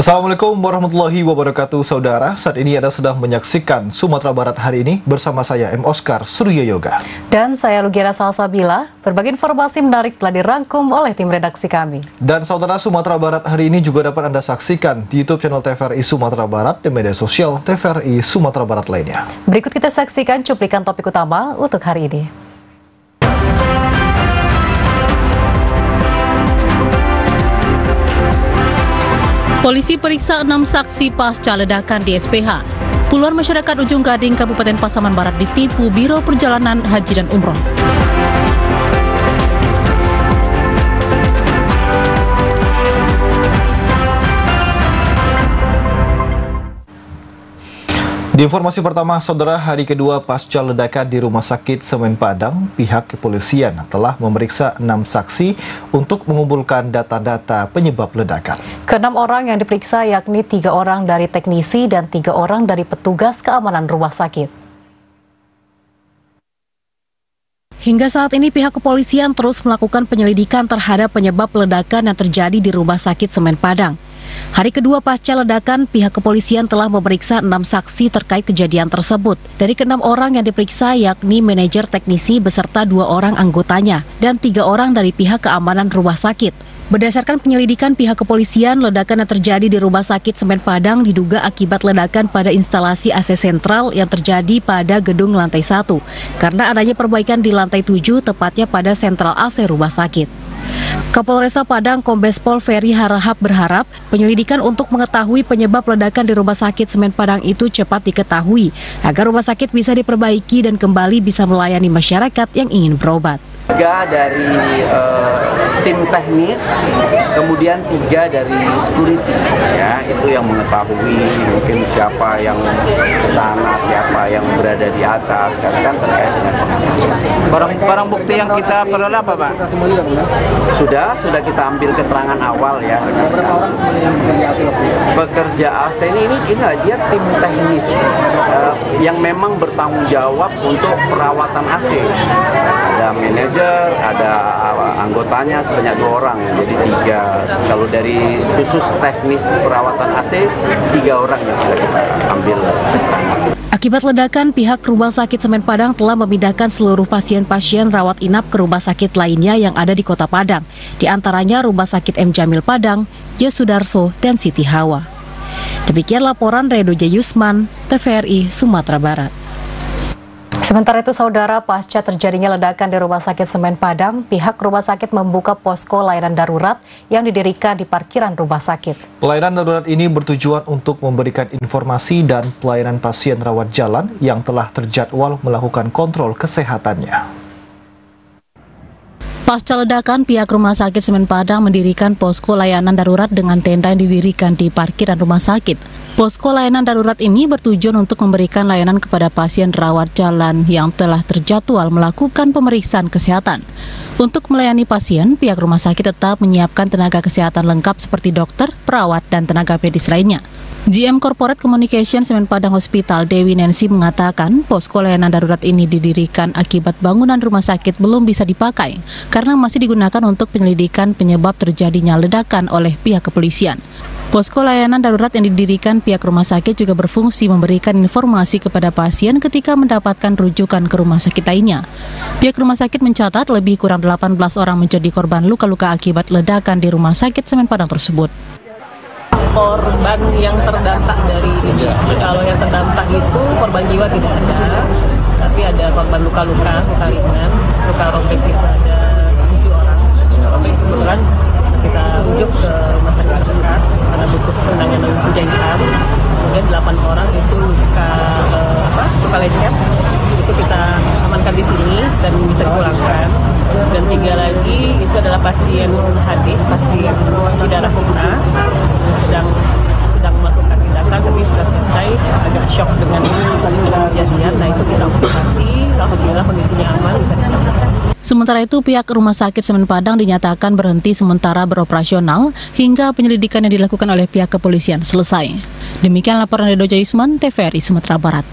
Assalamualaikum warahmatullahi wabarakatuh, saudara. Saat ini Anda sedang menyaksikan Sumatera Barat hari ini bersama saya M. Oscar Surya Yoga. Dan saya Lugiana Salsabila. Berbagai informasi menarik telah dirangkum oleh tim redaksi kami. Dan saudara, Sumatera Barat hari ini juga dapat Anda saksikan di YouTube channel TVRI Sumatera Barat dan media sosial TVRI Sumatera Barat lainnya. Berikut kita saksikan cuplikan topik utama untuk hari ini. Polisi periksa 6 saksi pasca ledakan di SPH. Puluhan masyarakat Ujung Gading, Kabupaten Pasaman Barat ditipu Biro Perjalanan Haji dan Umroh. Di informasi pertama, saudara, hari kedua pasca ledakan di Rumah Sakit Semen Padang, pihak kepolisian telah memeriksa 6 saksi untuk mengumpulkan data-data penyebab ledakan. Ke-6 orang yang diperiksa yakni 3 orang dari teknisi dan 3 orang dari petugas keamanan rumah sakit. Hingga saat ini pihak kepolisian terus melakukan penyelidikan terhadap penyebab ledakan yang terjadi di Rumah Sakit Semen Padang. Hari kedua pasca ledakan, pihak kepolisian telah memeriksa 6 saksi terkait kejadian tersebut. Dari ke-6 orang yang diperiksa yakni manajer teknisi beserta 2 orang anggotanya dan 3 orang dari pihak keamanan rumah sakit. Berdasarkan penyelidikan pihak kepolisian, ledakan yang terjadi di Rumah Sakit Semen Padang diduga akibat ledakan pada instalasi AC sentral yang terjadi pada gedung lantai 1 karena adanya perbaikan di lantai 7 tepatnya pada sentral AC rumah sakit. Kapolresta Padang Kombes Pol Ferry Harahap berharap penyelidikan untuk mengetahui penyebab ledakan di Rumah Sakit Semen Padang itu cepat diketahui agar rumah sakit bisa diperbaiki dan kembali bisa melayani masyarakat yang ingin berobat. 3 dari tim teknis, kemudian 3 dari security, ya itu yang mengetahui mungkin siapa yang ke sana, siapa yang berada di atas, karena kan terkait dengan barang bukti yang kita peroleh apa, Pak? Sudah kita ambil keterangan awal ya. Pekerja AC ini dia tim teknis yang memang bertanggung jawab untuk perawatan AC. Ada manajer, ada anggotanya sebanyak 2 orang, jadi 3. Kalau dari khusus teknis perawatan AC, 3 orang yang sudah kita ambil. Akibat ledakan, pihak Rumah Sakit Semen Padang telah memindahkan seluruh pasien-pasien rawat inap ke rumah sakit lainnya yang ada di Kota Padang, di antaranya Rumah Sakit M. Jamil Padang, J. Sudarso, dan Siti Hawa. Demikian laporan Redo J. Yusman, TVRI Sumatera Barat. Sementara itu, saudara, pasca terjadinya ledakan di Rumah Sakit Semen Padang, pihak rumah sakit membuka posko layanan darurat yang didirikan di parkiran rumah sakit. Pelayanan darurat ini bertujuan untuk memberikan informasi dan pelayanan pasien rawat jalan yang telah terjadwal melakukan kontrol kesehatannya. Pasca ledakan, pihak Rumah Sakit Semen Padang mendirikan posko layanan darurat dengan tenda yang didirikan di parkiran rumah sakit. Posko layanan darurat ini bertujuan untuk memberikan layanan kepada pasien rawat jalan yang telah terjadwal melakukan pemeriksaan kesehatan. Untuk melayani pasien, pihak rumah sakit tetap menyiapkan tenaga kesehatan lengkap seperti dokter, perawat, dan tenaga medis lainnya. GM Corporate Communication Semen Padang Hospital Dewi Nancy mengatakan posko layanan darurat ini didirikan akibat bangunan rumah sakit belum bisa dipakai karena masih digunakan untuk penyelidikan penyebab terjadinya ledakan oleh pihak kepolisian. Posko layanan darurat yang didirikan pihak rumah sakit juga berfungsi memberikan informasi kepada pasien ketika mendapatkan rujukan ke rumah sakit lainnya. Pihak rumah sakit mencatat lebih kurang 18 orang menjadi korban luka-luka akibat ledakan di Rumah Sakit Semen Padang tersebut. Korban yang terdampak dari ini, kalau yang terdampak itu korban jiwa tidak ada, tapi ada korban luka-luka, luka ringan, luka robek itu ada 7 orang. Robek kebetulan kita rujuk ke rumah sakit terdekat karena butuh penanganan penjahitan. Kemudian 8 orang itu luka lecet, itu kita amankan di sini dan bisa dipulangkan. Dan 3 lagi itu adalah pasien HD, pasien cuci darah purna, sedang melakukan tindakan tapi sudah selesai, agak shock dengan kejadian. Nah itu kita observasi, alhamdulillah kondisinya aman, bisa dipulangkan. Sementara itu, pihak Rumah Sakit Semen Padang dinyatakan berhenti sementara beroperasional hingga penyelidikan yang dilakukan oleh pihak kepolisian selesai. Demikian laporan Redo J. Yusman, TVRI Sumatera Barat.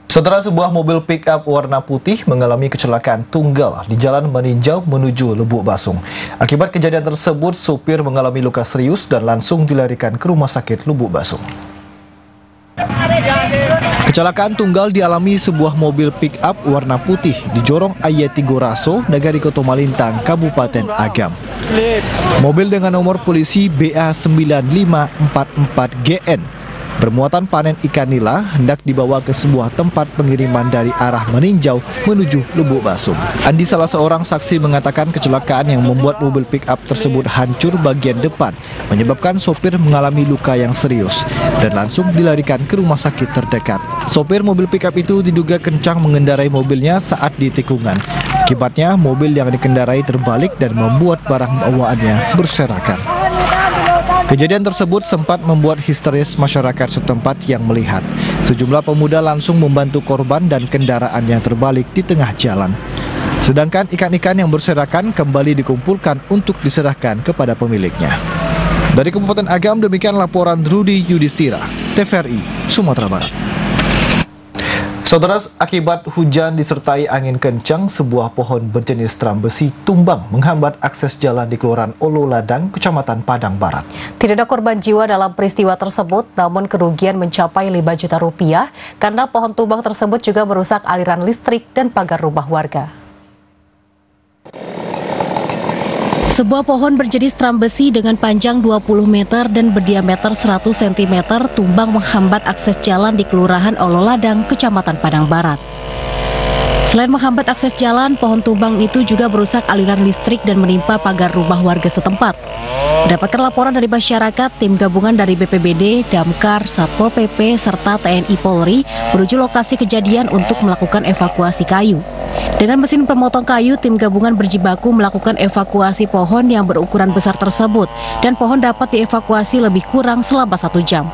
Saudara, sebuah mobil pick-up warna putih mengalami kecelakaan tunggal di Jalan Meninjau menuju Lubuk Basung. Akibat kejadian tersebut, supir mengalami luka serius dan langsung dilarikan ke Rumah Sakit Lubuk Basung. Kecelakaan tunggal dialami sebuah mobil pick-up warna putih di Jorong Ayati Goraso, Nagari Koto Malintang, Kabupaten Agam. Mobil dengan nomor polisi BA9544GN bermuatan panen ikan nila hendak dibawa ke sebuah tempat pengiriman dari arah Meninjau menuju Lubuk Basung. Andi, salah seorang saksi, mengatakan kecelakaan yang membuat mobil pick-up tersebut hancur bagian depan menyebabkan sopir mengalami luka yang serius dan langsung dilarikan ke rumah sakit terdekat. Sopir mobil pick-up itu diduga kencang mengendarai mobilnya saat di tikungan. Akibatnya mobil yang dikendarai terbalik dan membuat barang bawaannya berserakan. Kejadian tersebut sempat membuat histeris masyarakat setempat yang melihat. Sejumlah pemuda langsung membantu korban dan kendaraan yang terbalik di tengah jalan. Sedangkan ikan-ikan yang berserakan kembali dikumpulkan untuk diserahkan kepada pemiliknya. Dari Kabupaten Agam, demikian laporan Rudi Yudhistira, TVRI, Sumatera Barat. Saudara, akibat hujan disertai angin kencang, sebuah pohon berjenis teram besi tumbang menghambat akses jalan di Kelurahan Olo Ladang, Kecamatan Padang Barat. Tidak ada korban jiwa dalam peristiwa tersebut, namun kerugian mencapai 5 juta rupiah karena pohon tumbang tersebut juga merusak aliran listrik dan pagar rumah warga. Sebuah pohon berjenis teram besi dengan panjang 20 meter dan berdiameter 100 cm tumbang menghambat akses jalan di Kelurahan Olo Ladang, Kecamatan Padang Barat. Selain menghambat akses jalan, pohon tumbang itu juga merusak aliran listrik dan menimpa pagar rumah warga setempat. Mendapatkan laporan dari masyarakat, tim gabungan dari BPBD, Damkar, Satpol PP, serta TNI Polri menuju lokasi kejadian untuk melakukan evakuasi kayu. Dengan mesin pemotong kayu, tim gabungan berjibaku melakukan evakuasi pohon yang berukuran besar tersebut dan pohon dapat dievakuasi lebih kurang selama 1 jam.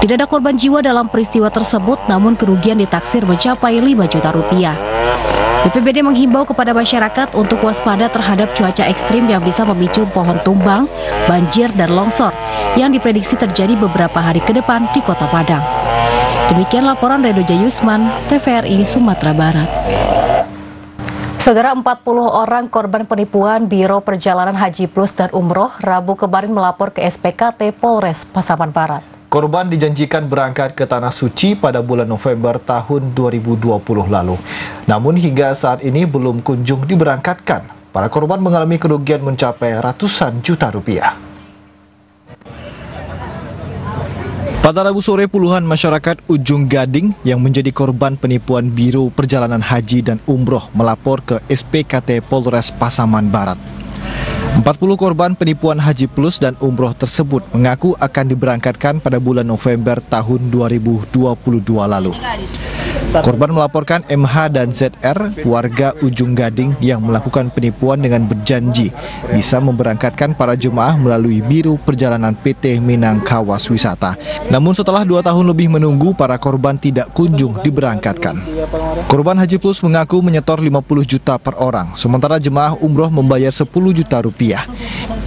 Tidak ada korban jiwa dalam peristiwa tersebut, namun kerugian ditaksir mencapai 5 juta rupiah. BPBD menghimbau kepada masyarakat untuk waspada terhadap cuaca ekstrim yang bisa memicu pohon tumbang, banjir, dan longsor yang diprediksi terjadi beberapa hari ke depan di Kota Padang. Demikian laporan Redoja Yusman, TVRI Sumatera Barat. Saudara, 40 orang korban penipuan Biro Perjalanan Haji Plus dan Umroh Rabu kemarin melapor ke SPKT Polres Pasaman Barat. Korban dijanjikan berangkat ke Tanah Suci pada bulan November tahun 2020 lalu. Namun hingga saat ini belum kunjung diberangkatkan. Para korban mengalami kerugian mencapai ratusan juta rupiah. Pada Rabu sore, puluhan masyarakat Ujung Gading yang menjadi korban penipuan Biro Perjalanan Haji dan Umroh melapor ke SPKT Polres Pasaman Barat. 40 korban penipuan Haji Plus dan Umroh tersebut mengaku akan diberangkatkan pada bulan November tahun 2022 lalu. Korban melaporkan MH dan ZR, warga Ujung Gading yang melakukan penipuan dengan berjanji bisa memberangkatkan para jemaah melalui Biro Perjalanan PT Minangkawas Wisata. Namun setelah 2 tahun lebih menunggu, para korban tidak kunjung diberangkatkan. Korban Haji Plus mengaku menyetor 50 juta per orang, sementara jemaah umroh membayar 10 juta rupiah.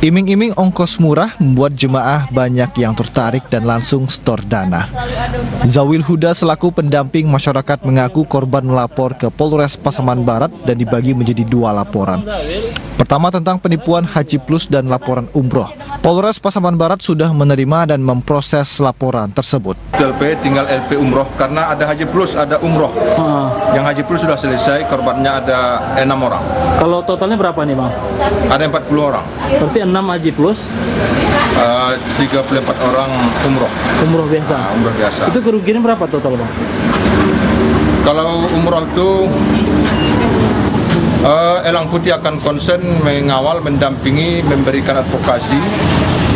Iming-iming ongkos murah membuat jemaah banyak yang tertarik dan langsung setor dana. Zawil Huda selaku pendamping masyarakat mengaku korban melapor ke Polres Pasaman Barat dan dibagi menjadi 2 laporan. Pertama tentang penipuan Haji Plus dan laporan umroh. Polres Pasaman Barat sudah menerima dan memproses laporan tersebut. LP tinggal LP umroh karena ada Haji Plus, ada umroh. Yang Haji Plus sudah selesai, korbannya ada 6 orang. Kalau totalnya berapa nih, Bang? Ada 40 orang. Berarti 6 Haji Plus? 34 orang umroh. Umroh biasa? Umroh biasa. Itu kerugiannya berapa total, Bang? Kalau umroh itu Elang Putih akan konsen mengawal, mendampingi, memberikan advokasi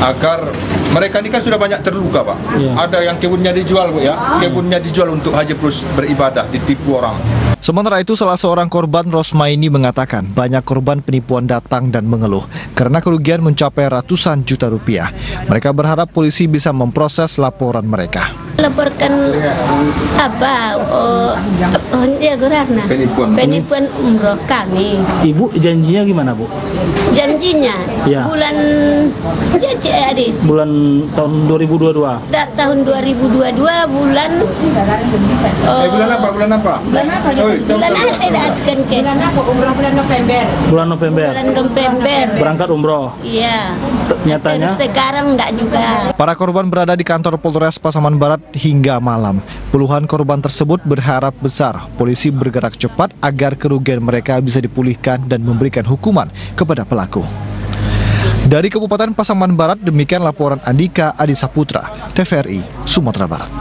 agar mereka ini kan sudah banyak terluka, Pak. Yeah. Ada yang kebunnya dijual, Bu, ya. Kebunnya dijual untuk Haji Plus beribadah, ditipu orang. Sementara itu, salah seorang korban, Rosmaini, mengatakan banyak korban penipuan datang dan mengeluh karena kerugian mencapai ratusan juta rupiah. Mereka berharap polisi bisa memproses laporan mereka. melaporkan apa penipuan umroh kami. Ibu janjinya gimana, Bu? Janjinya Ya. bulan Tahun 2022. tahun 2022 bulan bulan apa? bulan apa saya datang ke bulan November. Bulan November. Bulan November. Berangkat umroh. Iya. Nyatanya Terus sekarang enggak juga. Para korban berada di kantor Polres Pasaman Barat hingga malam. Puluhan korban tersebut berharap besar polisi bergerak cepat agar kerugian mereka bisa dipulihkan dan memberikan hukuman kepada pelaku. Dari Kabupaten Pasaman Barat, demikian laporan Andika Adi Saputra, TVRI, Sumatera Barat.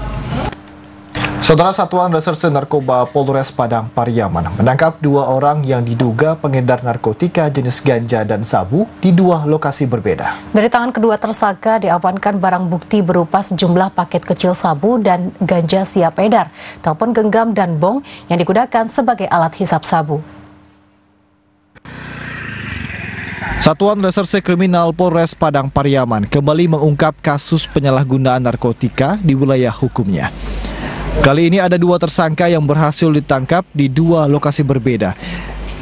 Saudara, Satuan Reserse Narkoba Polres Padang Pariaman menangkap 2 orang yang diduga pengedar narkotika jenis ganja dan sabu di 2 lokasi berbeda. Dari tangan kedua tersangka diamankan barang bukti berupa sejumlah paket kecil sabu dan ganja siap edar, telepon genggam dan bong yang digunakan sebagai alat hisap sabu. Satuan Reserse Kriminal Polres Padang Pariaman kembali mengungkap kasus penyalahgunaan narkotika di wilayah hukumnya. Kali ini ada 2 tersangka yang berhasil ditangkap di 2 lokasi berbeda.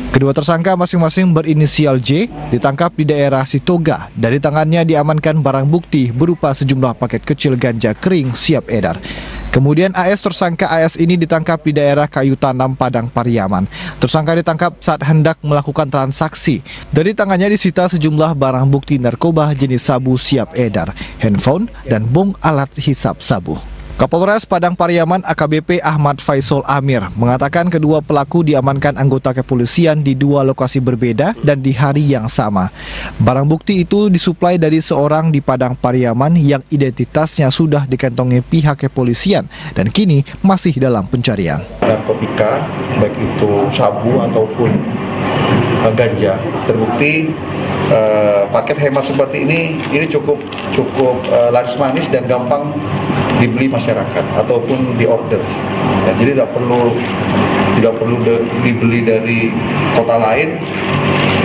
Kedua tersangka masing-masing berinisial J, ditangkap di daerah Sitoga. Dari tangannya diamankan barang bukti berupa sejumlah paket kecil ganja kering siap edar. Kemudian AS, tersangka AS ini ditangkap di daerah Kayu Tanam, Padang Pariaman. Tersangka ditangkap saat hendak melakukan transaksi. Dari tangannya disita sejumlah barang bukti narkoba jenis sabu siap edar, handphone, dan bong alat hisap sabu. Kapolres Padang Pariaman AKBP Ahmad Faisal Amir mengatakan kedua pelaku diamankan anggota kepolisian di 2 lokasi berbeda dan di hari yang sama. Barang bukti itu disuplai dari seorang di Padang Pariaman yang identitasnya sudah dikantongi pihak kepolisian dan kini masih dalam pencarian. Narkotika, baik itu sabu ataupun ganja, terbukti paket hemat seperti ini cukup laris manis dan gampang dibeli masyarakat ataupun diorder. Ya, jadi tidak perlu dibeli dari kota lain.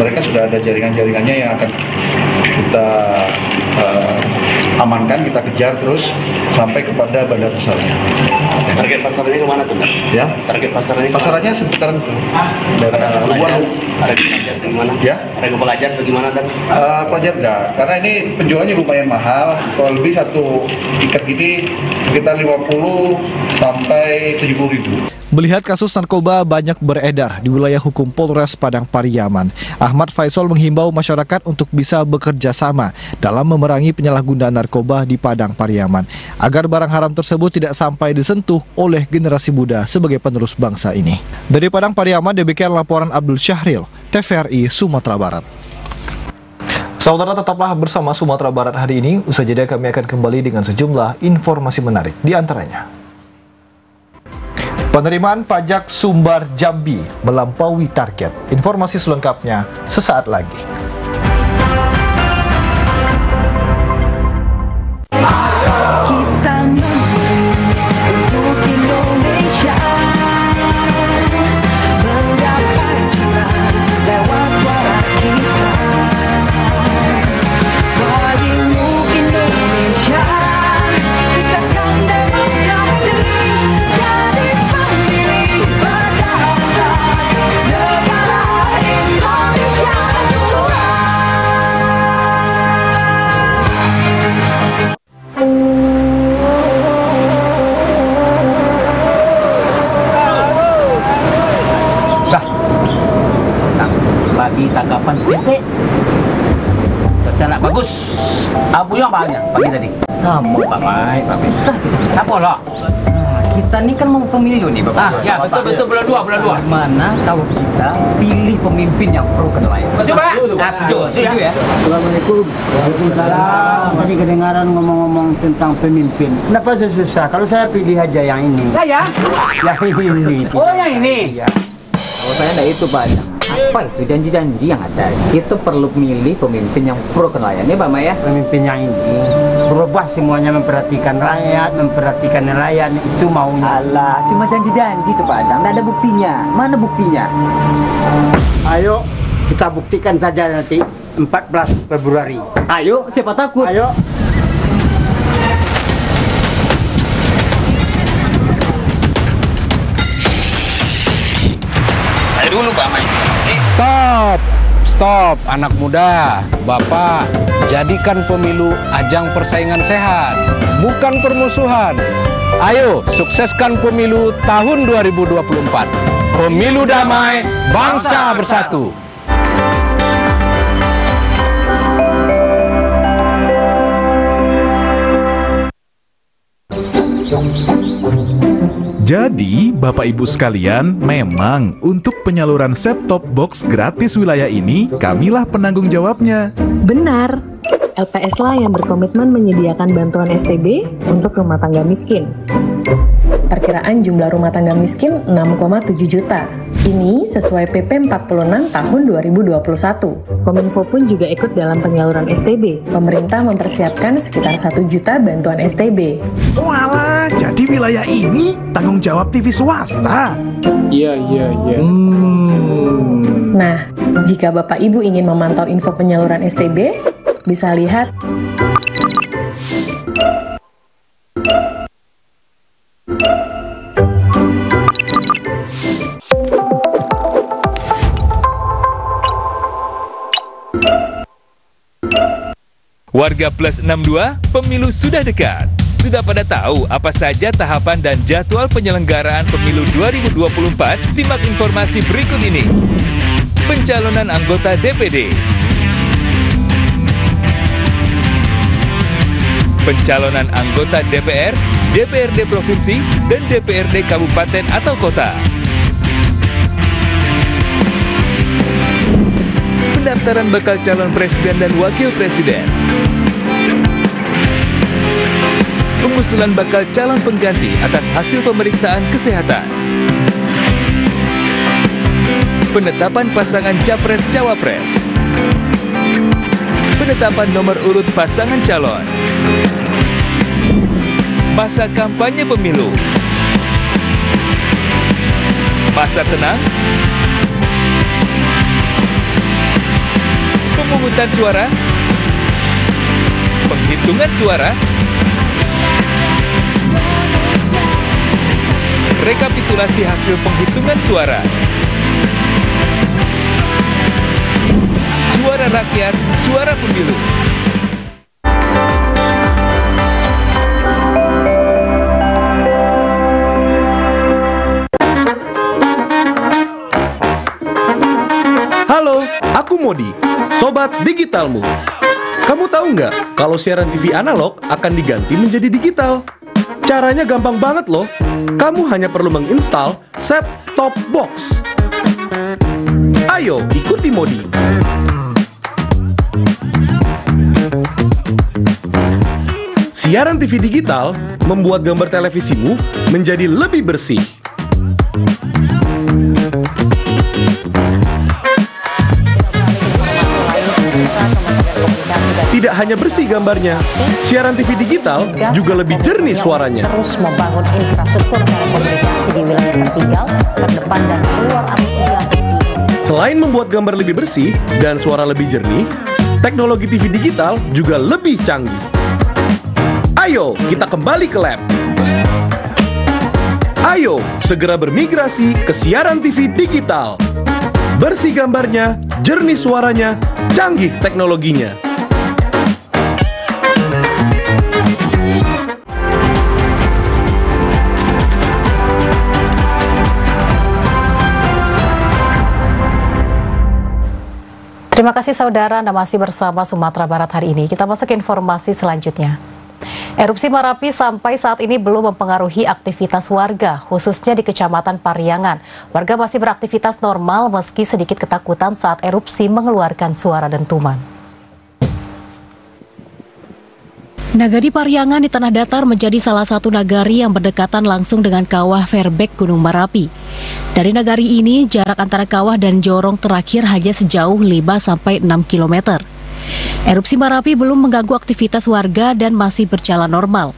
Mereka sudah ada jaringan-jaringannya yang akan kita amankan, kita kejar terus sampai kepada bandar besarnya. Target pasarnya kemana tuh? Ya, Target pasarannya seputaran itu. Daerah luar. Ada pelajar gimana? Ya, Ada pelajar bagaimana dan? pelajar enggak, karena ini penjualannya lumayan mahal. Kalau lebih satu tiket ini sekitar 50 sampai 70.000. Melihat kasus narkoba banyak beredar di wilayah hukum Polres Padang Pariaman, Ahmad Faisal menghimbau masyarakat untuk bisa bekerja sama dalam memerangi penyalahgunaan narkoba di Padang Pariaman, agar barang haram tersebut tidak sampai disentuh oleh generasi muda sebagai penerus bangsa ini. Dari Padang Pariaman, demikian laporan Abdul Syahril, TVRI Sumatera Barat. Saudara, tetaplah bersama Sumatera Barat hari ini. Usai jeda kami akan kembali dengan sejumlah informasi menarik, di antaranya penerimaan pajak Sumbar Jambi melampaui target. Informasi selengkapnya sesaat lagi. Bagi tanggapan titik secara bagus. Abu yang banyak pagi tadi. Sama Pak Mai, Pak Bisa. Siapa lah? Kita ini kan mau pemilu nih Bapak. Ya betul bulan 2. Mana kalau kita pilih pemimpin yang pro nelayan. Setuju ya. Assalamualaikum. Waalaikumsalam. Tadi kedengaran ngomong-ngomong tentang pemimpin. Kenapa susah? Kalau saya pilih aja yang ini. Saya? Yang ini. Oh yang ini? Iya. Kalau saya ada itu Pak. Apa itu janji-janji yang ada? Kita perlu milih pemimpin yang pro nelayan ya Pak Maya. Pemimpin yang ini berubah semuanya, memperhatikan rakyat, memperhatikan nelayan, itu maunya. Alah, cuma janji-janji tuh Pak Adang, nggak ada buktinya. Mana buktinya? Ayo kita buktikan saja nanti 14 Februari. Ayo, siapa takut? Ayo. dulu Pak Mai. Stop, anak muda. Bapak, jadikan pemilu ajang persaingan sehat, bukan permusuhan. Ayo, sukseskan pemilu tahun 2024. Pemilu damai, bangsa bersatu. Jadi, Bapak Ibu sekalian, memang untuk penyaluran set-top box gratis wilayah ini, kamilah penanggung jawabnya. Benar, LPS lah yang berkomitmen menyediakan bantuan STB untuk rumah tangga miskin. Perkiraan jumlah rumah tangga miskin 6,7 juta. Ini sesuai PP 46 tahun 2021. Kominfo pun juga ikut dalam penyaluran STB. Pemerintah mempersiapkan sekitar 1 juta bantuan STB. Walah, jadi wilayah ini tanggung jawab TV swasta. Iya. Nah, jika Bapak Ibu ingin memantau info penyaluran STB, bisa lihat Warga Plus 62, pemilu sudah dekat. Sudah pada tahu apa saja tahapan dan jadwal penyelenggaraan pemilu 2024? Simak informasi berikut ini. Pencalonan anggota DPD. Pencalonan anggota DPR, DPRD Provinsi, dan DPRD Kabupaten atau Kota. Pendaftaran bakal calon presiden dan wakil presiden. Pengusulan bakal calon pengganti atas hasil pemeriksaan kesehatan. Penetapan pasangan Capres-Cawapres. Penetapan nomor urut pasangan calon. Masa kampanye pemilu. Masa tenang. Pemungutan suara. Penghitungan suara. Rekapitulasi hasil penghitungan suara. Suara rakyat, suara pemilu. Halo, aku Modi, sobat digitalmu. Kamu tahu nggak kalau siaran TV analog akan diganti menjadi digital? Caranya gampang banget loh. Kamu hanya perlu menginstal set-top box. Ayo, ikuti Modi. Siaran TV digital membuat gambar televisimu menjadi lebih bersih. Tidak hanya bersih gambarnya, siaran TV digital juga lebih jernih suaranya. Terus membangun infrastruktur telekomunikasi di wilayah tertinggal, terdepan dan keluar aplikasi. Selain membuat gambar lebih bersih dan suara lebih jernih, teknologi TV digital juga lebih canggih. Ayo, kita kembali ke lab. Ayo, segera bermigrasi ke siaran TV digital. Bersih gambarnya, jernih suaranya, canggih teknologinya. Terima kasih saudara, Anda masih bersama Sumatera Barat hari ini. Kita masuk ke informasi selanjutnya. Erupsi Marapi sampai saat ini belum mempengaruhi aktivitas warga, khususnya di Kecamatan Pariangan. Warga masih beraktivitas normal meski sedikit ketakutan saat erupsi mengeluarkan suara dentuman. Nagari Pariangan di Tanah Datar menjadi salah satu nagari yang berdekatan langsung dengan kawah Fairbank Gunung Marapi. Dari nagari ini, jarak antara kawah dan jorong terakhir hanya sejauh 5-6 km. Erupsi Marapi belum mengganggu aktivitas warga dan masih berjalan normal.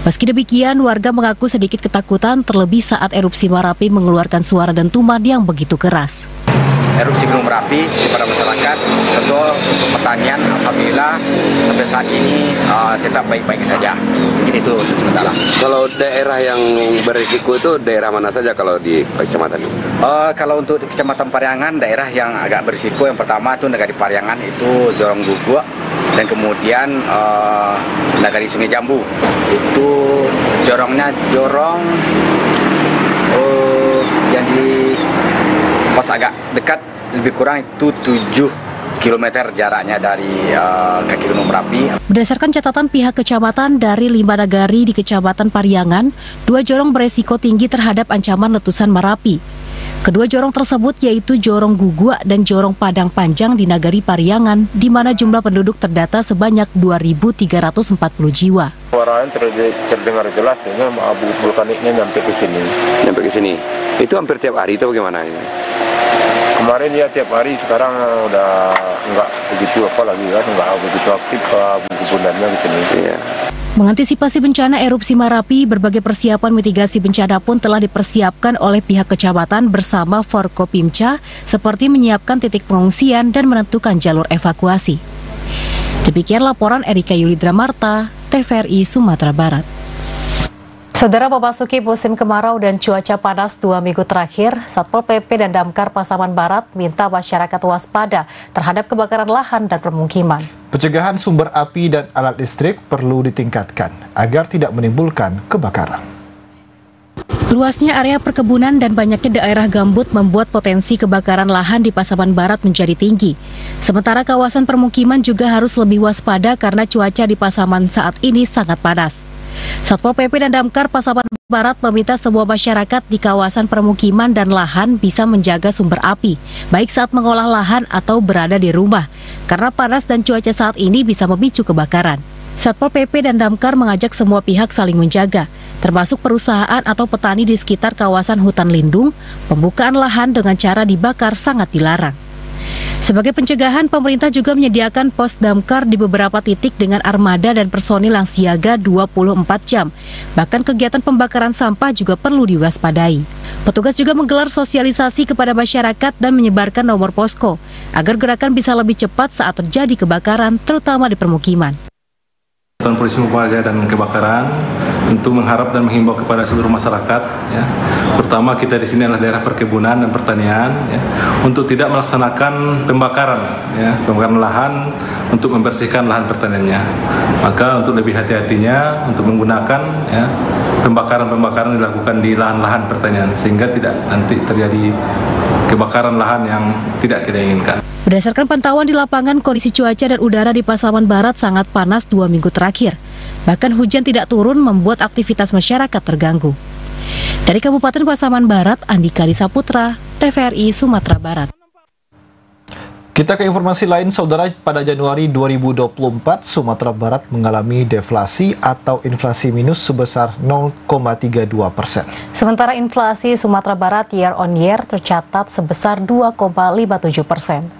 Meski demikian, warga mengaku sedikit ketakutan terlebih saat erupsi Marapi mengeluarkan suara dentuman yang begitu keras. erupsi Gunung Merapi kepada masyarakat. Tentu untuk pertanian alhamdulillah sampai saat ini tetap baik-baik saja. Ini itu untuk sementara. Kalau daerah yang berisiko itu daerah mana saja kalau di kecamatan ini? Kalau untuk di Kecamatan Pariangan, daerah yang agak berisiko yang pertama itu Nagari Pariangan itu Jorong Guguk, dan kemudian Nagari Sungai Jambu itu jorongnya yang di pos agak dekat, lebih kurang itu 7 km jaraknya dari kaki Gunung Merapi. Berdasarkan catatan pihak kecamatan, dari 5 nagari di Kecamatan Pariangan, 2 jorong beresiko tinggi terhadap ancaman letusan Merapi. Kedua jorong tersebut yaitu Jorong Guguk dan Jorong Padang Panjang di Nagari Pariangan, di mana jumlah penduduk terdata sebanyak 2.340 jiwa. Suaranya terdengar jelas, ini abu vulkaniknya nyampe ke sini. Nyampe ke sini. Itu hampir tiap hari itu bagaimana ini? Kemarin ya tiap hari, sekarang udah nggak begitu apa lagi kan, nggak begitu aktif abu vulkannya di sini. Iya. Mengantisipasi bencana erupsi Merapi, berbagai persiapan mitigasi bencana pun telah dipersiapkan oleh pihak kecamatan bersama Forkopimca, seperti menyiapkan titik pengungsian dan menentukan jalur evakuasi. Demikian laporan Erika Yulidra Marta, TVRI Sumatera Barat. Saudara, memasuki musim kemarau dan cuaca panas 2 minggu terakhir, Satpol PP dan Damkar Pasaman Barat minta masyarakat waspada terhadap kebakaran lahan dan permukiman. Pencegahan sumber api dan alat listrik perlu ditingkatkan agar tidak menimbulkan kebakaran. Luasnya area perkebunan dan banyaknya daerah gambut membuat potensi kebakaran lahan di Pasaman Barat menjadi tinggi. Sementara kawasan permukiman juga harus lebih waspada karena cuaca di Pasaman saat ini sangat panas. Satpol PP dan Damkar Pasaman Barat meminta semua masyarakat di kawasan permukiman dan lahan bisa menjaga sumber api, baik saat mengolah lahan atau berada di rumah, karena panas dan cuaca saat ini bisa memicu kebakaran. Satpol PP dan Damkar mengajak semua pihak saling menjaga, termasuk perusahaan atau petani di sekitar kawasan hutan lindung. Pembukaan lahan dengan cara dibakar sangat dilarang. Sebagai pencegahan, pemerintah juga menyediakan pos damkar di beberapa titik dengan armada dan personil yang siaga 24 jam. Bahkan kegiatan pembakaran sampah juga perlu diwaspadai. Petugas juga menggelar sosialisasi kepada masyarakat dan menyebarkan nomor posko, agar gerakan bisa lebih cepat saat terjadi kebakaran, terutama di permukiman. Polisi Mumpalaga dan Kebakaran tentu mengharap dan menghimbau kepada seluruh masyarakat, ya, terutama kita di sini adalah daerah perkebunan dan pertanian, ya, untuk tidak melaksanakan pembakaran lahan untuk membersihkan lahan pertaniannya. Maka untuk lebih hati-hatinya untuk menggunakan pembakaran dilakukan di lahan-lahan pertanian sehingga tidak nanti terjadi kebakaran lahan yang tidak kita inginkan. Berdasarkan pantauan di lapangan, kondisi cuaca dan udara di Pasaman Barat sangat panas 2 minggu terakhir. Bahkan hujan tidak turun membuat aktivitas masyarakat terganggu. Dari Kabupaten Pasaman Barat, Andika Disaputra, TVRI Sumatera Barat. Kita ke informasi lain, saudara. Pada Januari 2024, Sumatera Barat mengalami deflasi atau inflasi minus sebesar 0,32%. Sementara inflasi Sumatera Barat year on year tercatat sebesar 2,57%.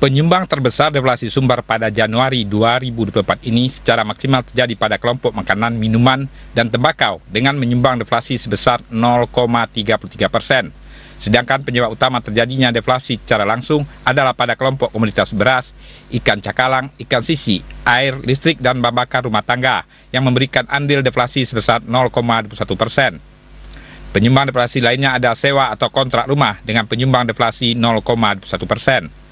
Penyumbang terbesar deflasi sumber pada Januari 2024 ini secara maksimal terjadi pada kelompok makanan, minuman, dan tembakau dengan menyumbang deflasi sebesar 0,33%. Sedangkan penyebab utama terjadinya deflasi secara langsung adalah pada kelompok komoditas beras, ikan cakalang, ikan sisi, air, listrik, dan bahan bakar rumah tangga yang memberikan andil deflasi sebesar 0,21%. Penyumbang deflasi lainnya ada sewa atau kontrak rumah dengan penyumbang deflasi 0,21%.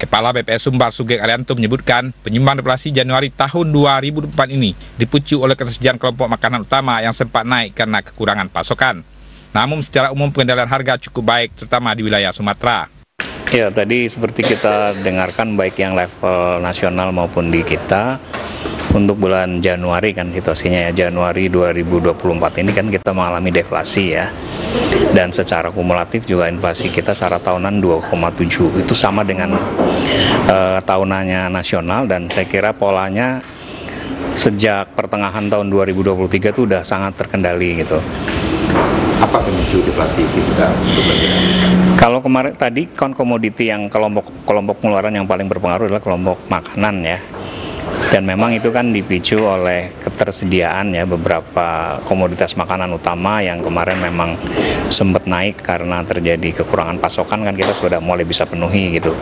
Kepala BPS Sumbar Sugeng Arianto menyebutkan penyumbang deflasi Januari tahun 2024 ini dipicu oleh ketersediaan kelompok makanan utama yang sempat naik karena kekurangan pasokan. Namun secara umum pengendalian harga cukup baik terutama di wilayah Sumatera. Ya, tadi seperti kita dengarkan baik yang level nasional maupun di kita. Untuk bulan Januari kan situasinya ya, Januari 2024 ini kan kita mengalami deflasi ya. Dan secara kumulatif juga inflasi kita secara tahunan 2,7. Itu sama dengan tahunannya nasional, dan saya kira polanya sejak pertengahan tahun 2023 itu udah sangat terkendali gitu. Apa pemicu deflasi kita untuk bergerak? Kalau kemarin tadi kan komoditi yang kelompok pengeluaran yang paling berpengaruh adalah kelompok makanan ya. Dan memang itu kan dipicu oleh ketersediaan ya beberapa komoditas makanan utama yang kemarin memang sempat naik karena terjadi kekurangan pasokan, kan kita sudah mulai bisa penuhi gitu.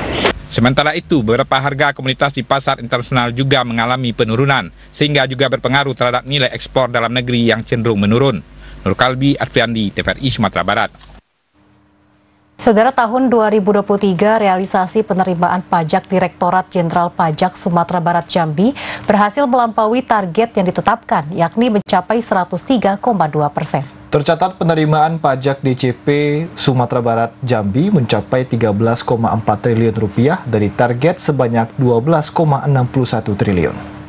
Sementara itu, beberapa harga komoditas di pasar internasional juga mengalami penurunan, sehingga juga berpengaruh terhadap nilai ekspor dalam negeri yang cenderung menurun. Nur Kalbi, Adriandi, TVRI Sumatera Barat. Saudara, tahun 2023 realisasi penerimaan pajak Direktorat Jenderal Pajak Sumatera Barat Jambi berhasil melampaui target yang ditetapkan, yakni mencapai 103,2%. Tercatat penerimaan pajak DJP Sumatera Barat Jambi mencapai 13,4 triliun rupiah dari target sebanyak 12,61 triliun.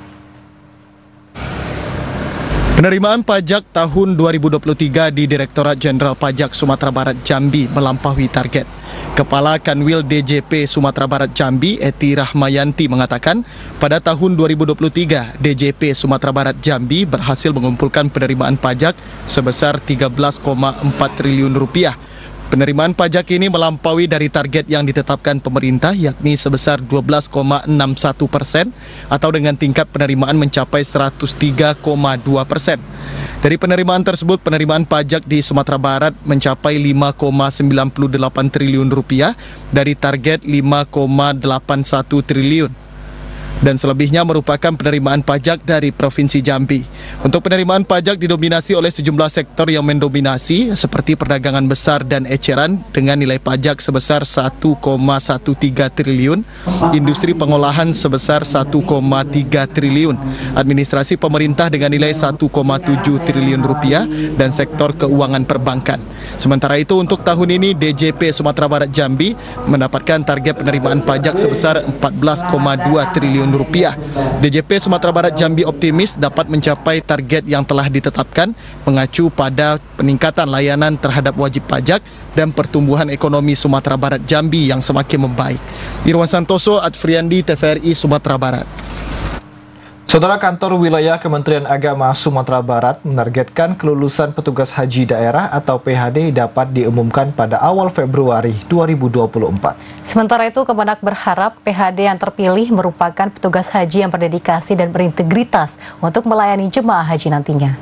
Penerimaan pajak tahun 2023 di Direktorat Jenderal Pajak Sumatera Barat Jambi melampaui target. Kepala Kanwil DJP Sumatera Barat Jambi, Eti Rahmayanti mengatakan, pada tahun 2023, DJP Sumatera Barat Jambi berhasil mengumpulkan penerimaan pajak sebesar 13,4 triliun rupiah. Penerimaan pajak ini melampaui dari target yang ditetapkan pemerintah, yakni sebesar 12,61% atau dengan tingkat penerimaan mencapai 103,2%. Dari penerimaan tersebut, penerimaan pajak di Sumatera Barat mencapai 5,98 triliun rupiah dari target 5,81 triliun. Dan selebihnya merupakan penerimaan pajak dari Provinsi Jambi. Untuk penerimaan pajak didominasi oleh sejumlah sektor yang mendominasi seperti perdagangan besar dan eceran dengan nilai pajak sebesar 1,13 triliun, industri pengolahan sebesar 1,3 triliun, administrasi pemerintah dengan nilai 1,7 triliun rupiah, dan sektor keuangan perbankan. Sementara itu untuk tahun ini DJP Sumatera Barat Jambi mendapatkan target penerimaan pajak sebesar 14,2 triliun rupiah. DJP Sumatera Barat Jambi optimis dapat mencapai target yang telah ditetapkan mengacu pada peningkatan layanan terhadap wajib pajak dan pertumbuhan ekonomi Sumatera Barat Jambi yang semakin membaik. Irwan Santoso, Adriandi, TVRI Sumatera Barat. Saudara, Kantor Wilayah Kementerian Agama Sumatera Barat menargetkan kelulusan petugas haji daerah atau PHD dapat diumumkan pada awal Februari 2024. Sementara itu, Kemenak berharap PHD yang terpilih merupakan petugas haji yang berdedikasi dan berintegritas untuk melayani jemaah haji nantinya.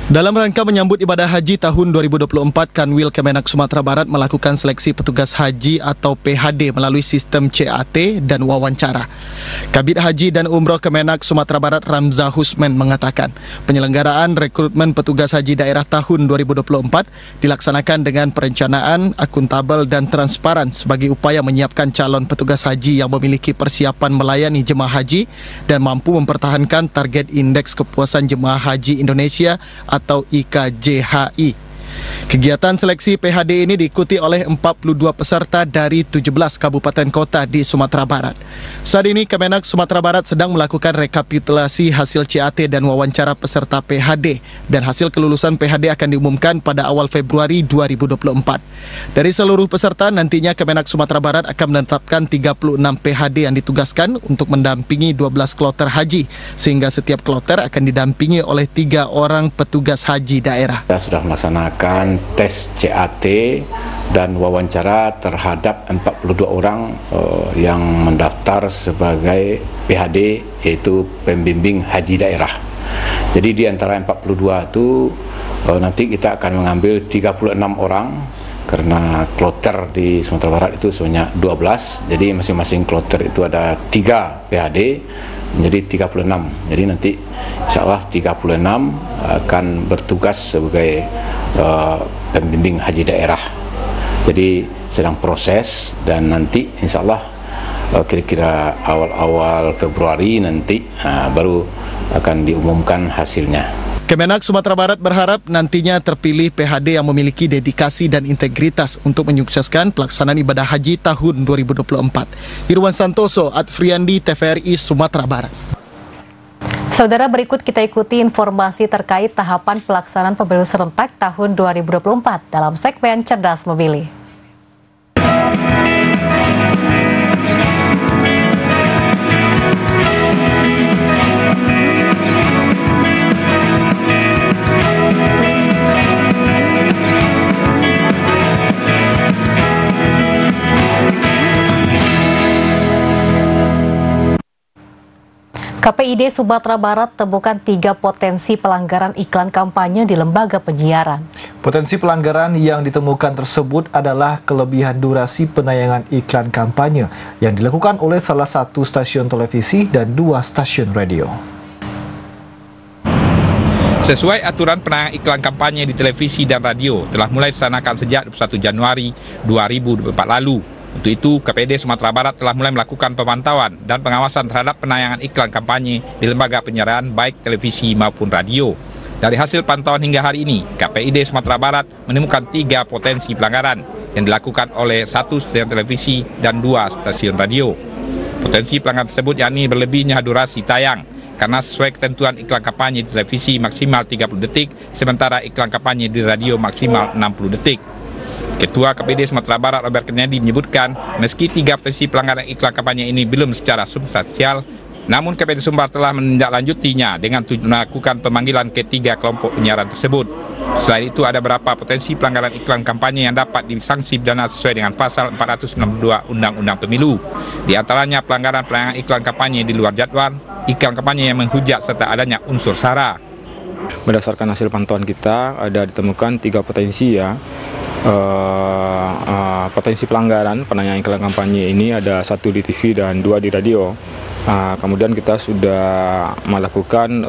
Dalam rangka menyambut ibadah haji tahun 2024, Kanwil Kemenak Sumatera Barat melakukan seleksi petugas haji atau PHD melalui sistem CAT dan wawancara. Kabid Haji dan Umroh Kemenak Sumatera Barat Ramza Husman mengatakan, penyelenggaraan rekrutmen petugas haji daerah tahun 2024 dilaksanakan dengan perencanaan, akuntabel dan transparan sebagai upaya menyiapkan calon petugas haji yang memiliki persiapan melayani jemaah haji dan mampu mempertahankan target indeks kepuasan jemaah haji Indonesia atau IKJHI. Kegiatan seleksi PHD ini diikuti oleh 42 peserta dari 17 kabupaten kota di Sumatera Barat. Saat ini Kemenak Sumatera Barat sedang melakukan rekapitulasi hasil CAT dan wawancara peserta PHD, dan hasil kelulusan PHD akan diumumkan pada awal Februari 2024. Dari seluruh peserta, nantinya Kemenak Sumatera Barat akan menetapkan 36 PHD yang ditugaskan untuk mendampingi 12 kloter haji, sehingga setiap kloter akan didampingi oleh 3 orang petugas haji daerah. Kita sudah melaksanakan tes CAT dan wawancara terhadap 42 orang yang mendaftar sebagai PHD, yaitu pembimbing haji daerah. Jadi di antara 42 itu nanti kita akan mengambil 36 orang, karena kloter di Sumatera Barat itu sebanyak 12, jadi masing-masing kloter itu ada 3 PHD, menjadi 36. Jadi nanti insya Allah 36 akan bertugas sebagai pembimbing haji daerah. Jadi sedang proses, dan nanti insya Allah kira-kira awal-awal Februari nanti baru akan diumumkan hasilnya. Kemenak Sumatera Barat berharap nantinya terpilih PHD yang memiliki dedikasi dan integritas untuk menyukseskan pelaksanaan ibadah haji tahun 2024. Irwan Santoso, Adriandi, TVRI Sumatera Barat. Saudara, berikut kita ikuti informasi terkait tahapan pelaksanaan pemilu serentak tahun 2024 dalam segmen Cerdas Memilih. KPID Sumatera Barat temukan 3 potensi pelanggaran iklan kampanye di lembaga penyiaran. Potensi pelanggaran yang ditemukan tersebut adalah kelebihan durasi penayangan iklan kampanye yang dilakukan oleh salah satu stasiun televisi dan 2 stasiun radio. Sesuai aturan penayangan iklan kampanye di televisi dan radio telah mulai disanakan sejak 21 Januari 2024 lalu. Untuk itu, KPID Sumatera Barat telah mulai melakukan pemantauan dan pengawasan terhadap penayangan iklan kampanye di lembaga penyiaran baik televisi maupun radio. Dari hasil pantauan hingga hari ini, KPID Sumatera Barat menemukan 3 potensi pelanggaran yang dilakukan oleh 1 stasiun televisi dan 2 stasiun radio. Potensi pelanggaran tersebut yakni berlebihnya durasi tayang, karena sesuai ketentuan iklan kampanye di televisi maksimal 30 detik, sementara iklan kampanye di radio maksimal 60 detik. Ketua KPID Sumatera Barat Robert Kennedy menyebutkan, meski 3 potensi pelanggaran iklan kampanye ini belum secara substansial, namun KPID Sumbar telah menindaklanjutinya dengan melakukan pemanggilan ke 3 kelompok penyiaran tersebut. Selain itu, ada beberapa potensi pelanggaran iklan kampanye yang dapat disanksi pidana sesuai dengan pasal 462 Undang-Undang Pemilu. Di antaranya pelanggaran iklan kampanye di luar jadwal, iklan kampanye yang menghujat serta adanya unsur sara. Berdasarkan hasil pantauan kita, ada ditemukan 3 potensi ya. Potensi pelanggaran penayangan iklan kampanye ini ada 1 di TV dan 2 di radio. Kemudian kita sudah melakukan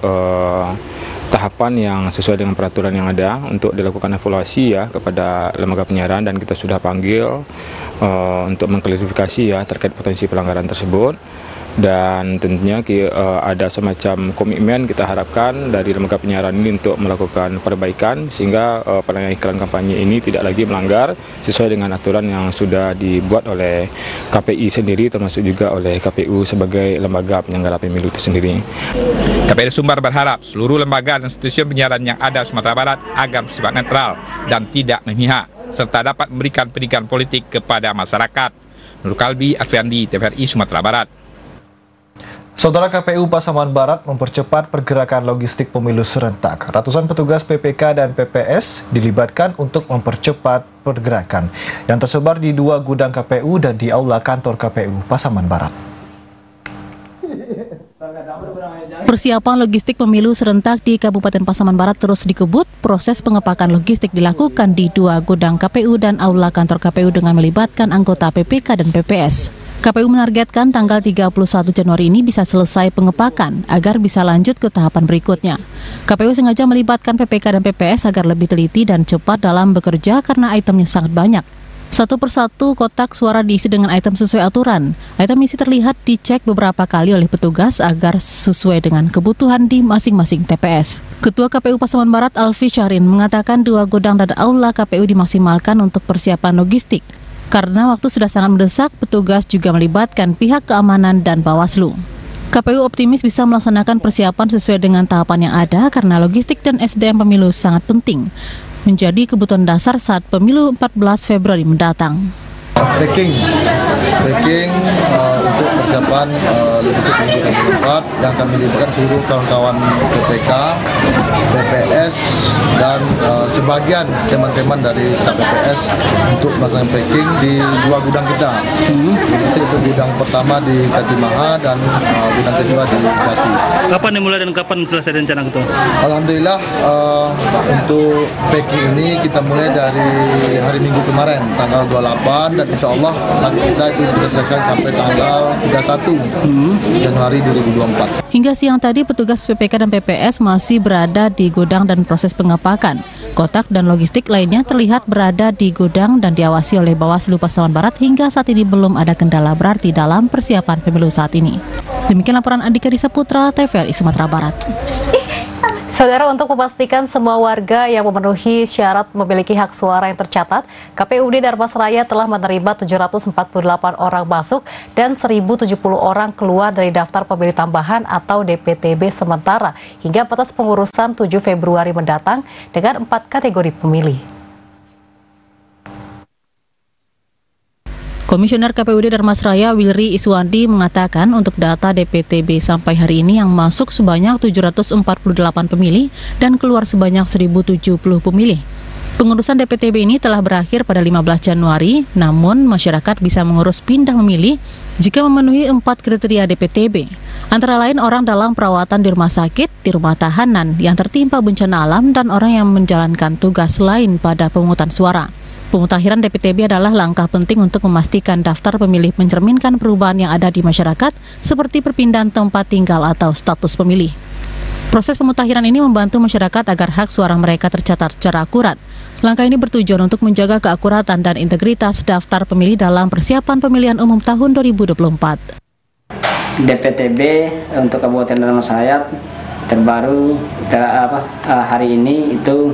tahapan yang sesuai dengan peraturan yang ada untuk dilakukan evaluasi ya kepada lembaga penyiaran, dan kita sudah panggil untuk mengklarifikasi ya terkait potensi pelanggaran tersebut. Dan tentunya ada semacam komitmen kita harapkan dari lembaga penyiaran ini untuk melakukan perbaikan sehingga penayangan iklan kampanye ini tidak lagi melanggar sesuai dengan aturan yang sudah dibuat oleh KPI sendiri, termasuk juga oleh KPU sebagai lembaga penyelenggara pemilu itu sendiri. KPID Sumbar berharap seluruh lembaga dan stasiun penyiaran yang ada di Sumatera Barat agar bersifat netral dan tidak memihak, serta dapat memberikan pendidikan politik kepada masyarakat. Nur Kalbi, Arfiandi, TVRI Sumatera Barat. Saudara, KPU Pasaman Barat mempercepat pergerakan logistik pemilu serentak. Ratusan petugas PPK dan PPS dilibatkan untuk mempercepat pergerakan yang tersebar di 2 gudang KPU dan di aula kantor KPU Pasaman Barat. Persiapan logistik pemilu serentak di Kabupaten Pasaman Barat terus dikebut. Proses pengepakan logistik dilakukan di 2 gudang KPU dan aula kantor KPU dengan melibatkan anggota PPK dan PPS. KPU menargetkan tanggal 31 Januari ini bisa selesai pengepakan agar bisa lanjut ke tahapan berikutnya. KPU sengaja melibatkan PPK dan PPS agar lebih teliti dan cepat dalam bekerja karena itemnya sangat banyak. Satu persatu kotak suara diisi dengan item sesuai aturan. Item isi terlihat dicek beberapa kali oleh petugas agar sesuai dengan kebutuhan di masing-masing TPS. Ketua KPU Pasaman Barat Alfi Syahrin mengatakan 2 gudang dan aula KPU dimaksimalkan untuk persiapan logistik. Karena waktu sudah sangat mendesak, petugas juga melibatkan pihak keamanan dan Bawaslu. KPU optimis bisa melaksanakan persiapan sesuai dengan tahapan yang ada karena logistik dan SDM pemilu sangat penting, menjadi kebutuhan dasar saat pemilu 14 Februari mendatang. Packing untuk persiapan logistik pemilu 2024 yang kami libatkan seluruh kawan-kawan PPK, PPS dan sebagian teman-teman dari KPPS untuk melaksanakan packing di 2 gudang kita. Itu gudang pertama di Katimaha dan gudang kedua di Jati. Kapan dimulai dan kapan selesai rencana itu? Alhamdulillah untuk packing ini kita mulai dari hari Minggu kemarin tanggal 28 dan insya Allah kita itu bisa selesai sampai tanggal 31 Januari 2024. Hingga siang tadi petugas PPK dan PPS masih berada di gudang dan proses pengepakan. Kotak dan logistik lainnya terlihat berada di gudang dan diawasi oleh Bawaslu Pasaman Barat. Hingga saat ini belum ada kendala berarti dalam persiapan pemilu saat ini. Demikian laporan Andika Disa Putra, TVRI Sumatera Barat. Saudara, untuk memastikan semua warga yang memenuhi syarat memiliki hak suara yang tercatat, KPUD Darmasraya telah menerima 748 orang masuk dan 1.070 orang keluar dari daftar pemilih tambahan atau DPTB sementara hingga batas pengurusan 7 Februari mendatang dengan 4 kategori pemilih. Komisioner KPUD Darmasraya Wilri Iswandi mengatakan untuk data DPTB sampai hari ini yang masuk sebanyak 748 pemilih dan keluar sebanyak 1.070 pemilih. Pengurusan DPTB ini telah berakhir pada 15 Januari, namun masyarakat bisa mengurus pindah memilih jika memenuhi 4 kriteria DPTB. Antara lain orang dalam perawatan di rumah sakit, di rumah tahanan yang tertimpa bencana alam, dan orang yang menjalankan tugas lain pada pemungutan suara. Pemutakhiran DPTB adalah langkah penting untuk memastikan daftar pemilih mencerminkan perubahan yang ada di masyarakat, seperti perpindahan tempat tinggal atau status pemilih. Proses pemutakhiran ini membantu masyarakat agar hak suara mereka tercatat secara akurat. Langkah ini bertujuan untuk menjaga keakuratan dan integritas daftar pemilih dalam persiapan pemilihan umum tahun 2024. DPTB untuk Kabupaten Dharmasraya terbaru hari ini itu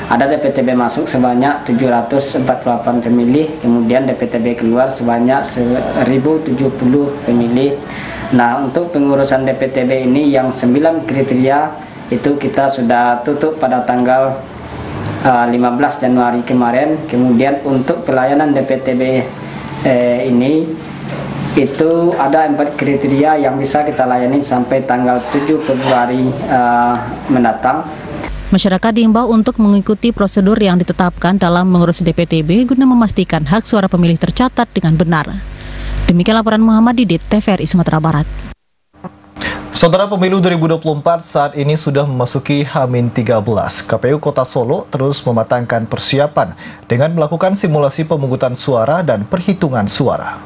ada DPTB masuk sebanyak 748 pemilih, kemudian DPTB keluar sebanyak 1070 pemilih. Nah, untuk pengurusan DPTB ini yang 9 kriteria itu kita sudah tutup pada tanggal 15 Januari kemarin. Kemudian untuk pelayanan DPTB ini itu ada 4 kriteria yang bisa kita layani sampai tanggal 7 Februari mendatang. Masyarakat diimbau untuk mengikuti prosedur yang ditetapkan dalam mengurus DPTB guna memastikan hak suara pemilih tercatat dengan benar. Demikian laporan Muhammad Didit, TVRI Sumatera Barat. Saudara, pemilu 2024 saat ini sudah memasuki H-13. KPU Kota Solo terus mematangkan persiapan dengan melakukan simulasi pemungutan suara dan perhitungan suara.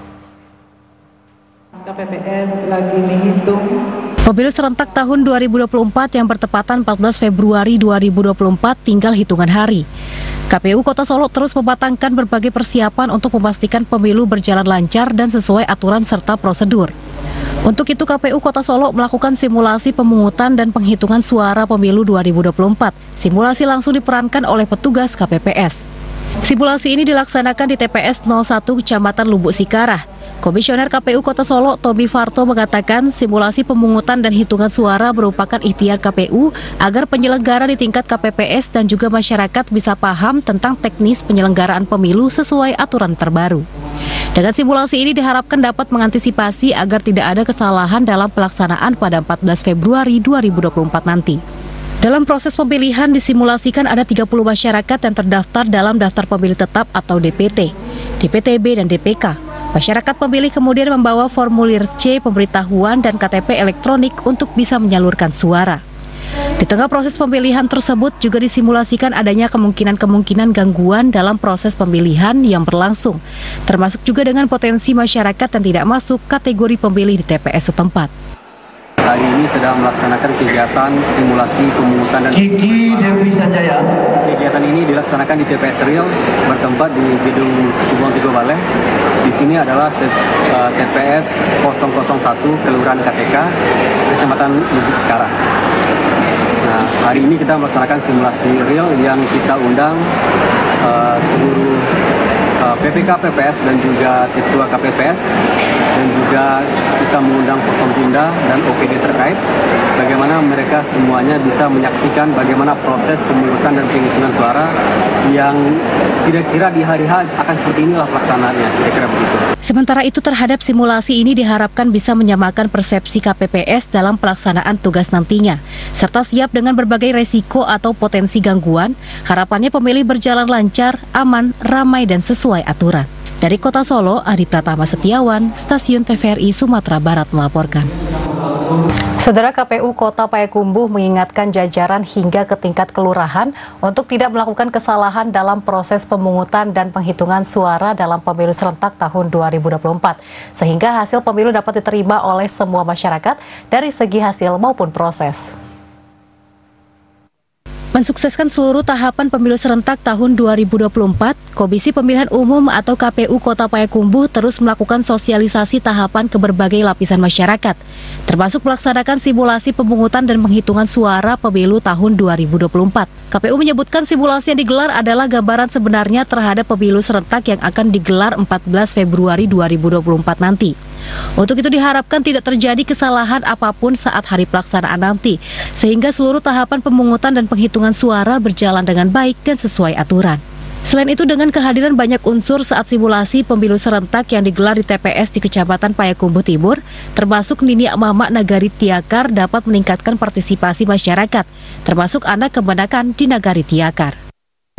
KPPS lagi menghitung. Pemilu serentak tahun 2024 yang bertepatan 14 Februari 2024 tinggal hitungan hari. KPU Kota Solo terus mematangkan berbagai persiapan untuk memastikan pemilu berjalan lancar dan sesuai aturan serta prosedur. Untuk itu KPU Kota Solo melakukan simulasi pemungutan dan penghitungan suara pemilu 2024. Simulasi langsung diperankan oleh petugas KPPS. Simulasi ini dilaksanakan di TPS 01 Kecamatan Lubuk Sikarah. Komisioner KPU Kota Solo, Tommy Farto, mengatakan simulasi pemungutan dan hitungan suara merupakan ikhtiar KPU agar penyelenggara di tingkat KPPS dan juga masyarakat bisa paham tentang teknis penyelenggaraan pemilu sesuai aturan terbaru. Dengan simulasi ini diharapkan dapat mengantisipasi agar tidak ada kesalahan dalam pelaksanaan pada 14 Februari 2024 nanti. Dalam proses pemilihan disimulasikan ada 30 masyarakat yang terdaftar dalam daftar pemilih tetap atau DPT, DPTB, dan DPK. Masyarakat pemilih kemudian membawa formulir C pemberitahuan dan KTP elektronik untuk bisa menyalurkan suara. Di tengah proses pemilihan tersebut juga disimulasikan adanya kemungkinan-kemungkinan gangguan dalam proses pemilihan yang berlangsung, termasuk juga dengan potensi masyarakat yang tidak masuk kategori pemilih di TPS setempat. Hari ini sedang melaksanakan kegiatan simulasi pemungutan dan kegiatan ini dilaksanakan di TPS Real bertempat di Gedung Hubungan Tigo Balai. Di sini adalah TPS 001 Kelurahan KTK Kecamatan Lubuk Sikarah. Nah, hari ini kita melaksanakan simulasi real yang kita undang seluruh PPK PPS dan juga Ketua KPPS, dan juga kita mengundang Forkompinda dan OPD terkait, bagaimana mereka semuanya bisa menyaksikan bagaimana proses pemungutan dan penghitungan suara yang kira-kira di hari H akan seperti inilah pelaksanaannya, kira-kira begitu. Sementara itu terhadap simulasi ini diharapkan bisa menyamakan persepsi KPPS dalam pelaksanaan tugas nantinya, serta siap dengan berbagai resiko atau potensi gangguan. Harapannya pemilih berjalan lancar, aman, ramai, dan sesuai aturan. Dari Kota Solo, Adi Pratama Setiawan, Stasiun TVRI Sumatera Barat melaporkan. Saudara, KPU Kota Payakumbuh mengingatkan jajaran hingga ke tingkat kelurahan untuk tidak melakukan kesalahan dalam proses pemungutan dan penghitungan suara dalam pemilu serentak tahun 2024, sehingga hasil pemilu dapat diterima oleh semua masyarakat dari segi hasil maupun proses. Mensukseskan seluruh tahapan pemilu serentak tahun 2024, Komisi Pemilihan Umum atau KPU Kota Payakumbuh terus melakukan sosialisasi tahapan ke berbagai lapisan masyarakat, termasuk melaksanakan simulasi pemungutan dan penghitungan suara pemilu tahun 2024. KPU menyebutkan simulasi yang digelar adalah gambaran sebenarnya terhadap pemilu serentak yang akan digelar 14 Februari 2024 nanti. Untuk itu diharapkan tidak terjadi kesalahan apapun saat hari pelaksanaan nanti, sehingga seluruh tahapan pemungutan dan penghitungan suara berjalan dengan baik dan sesuai aturan. Selain itu, dengan kehadiran banyak unsur saat simulasi pemilu serentak yang digelar di TPS di Kecamatan Payakumbuh Timur, termasuk Niniak Mamak Nagari Tiakar, dapat meningkatkan partisipasi masyarakat, termasuk anak kebanyakan di Nagari Tiakar.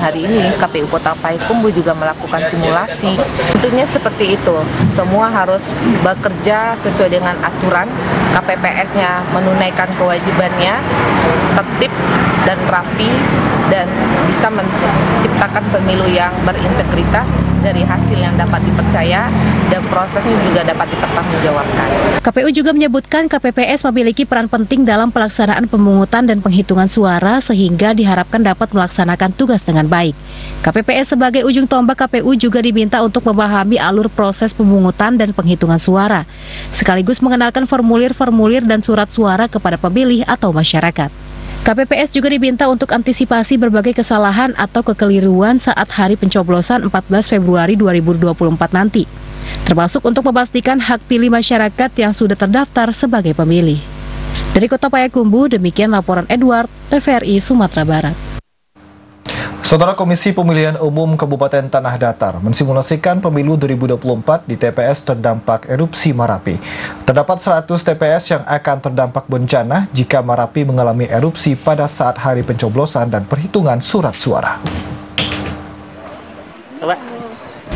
Hari ini KPU Kota Payakumbuh juga melakukan simulasi. Tentunya seperti itu, semua harus bekerja sesuai dengan aturan, KPPS-nya menunaikan kewajibannya, tertib dan rapi, dan bisa menciptakan pemilu yang berintegritas dari hasil yang dapat dipercaya dan prosesnya juga dapat dipertanggungjawabkan. KPU juga menyebutkan KPPS memiliki peran penting dalam pelaksanaan pemungutan dan penghitungan suara sehingga diharapkan dapat melaksanakan tugas dengan baik. KPPS sebagai ujung tombak KPU juga diminta untuk memahami alur proses pemungutan dan penghitungan suara, sekaligus mengenalkan formulir-formulir dan surat suara kepada pemilih atau masyarakat. KPPS juga diminta untuk antisipasi berbagai kesalahan atau kekeliruan saat hari pencoblosan 14 Februari 2024 nanti, termasuk untuk memastikan hak pilih masyarakat yang sudah terdaftar sebagai pemilih. Dari Kota Payakumbuh, demikian laporan Edward, TVRI Sumatera Barat. Saudara Komisi Pemilihan Umum Kabupaten Tanah Datar mensimulasikan pemilu 2024 di TPS terdampak erupsi Marapi. Terdapat 100 TPS yang akan terdampak bencana jika Marapi mengalami erupsi pada saat hari pencoblosan dan perhitungan surat suara.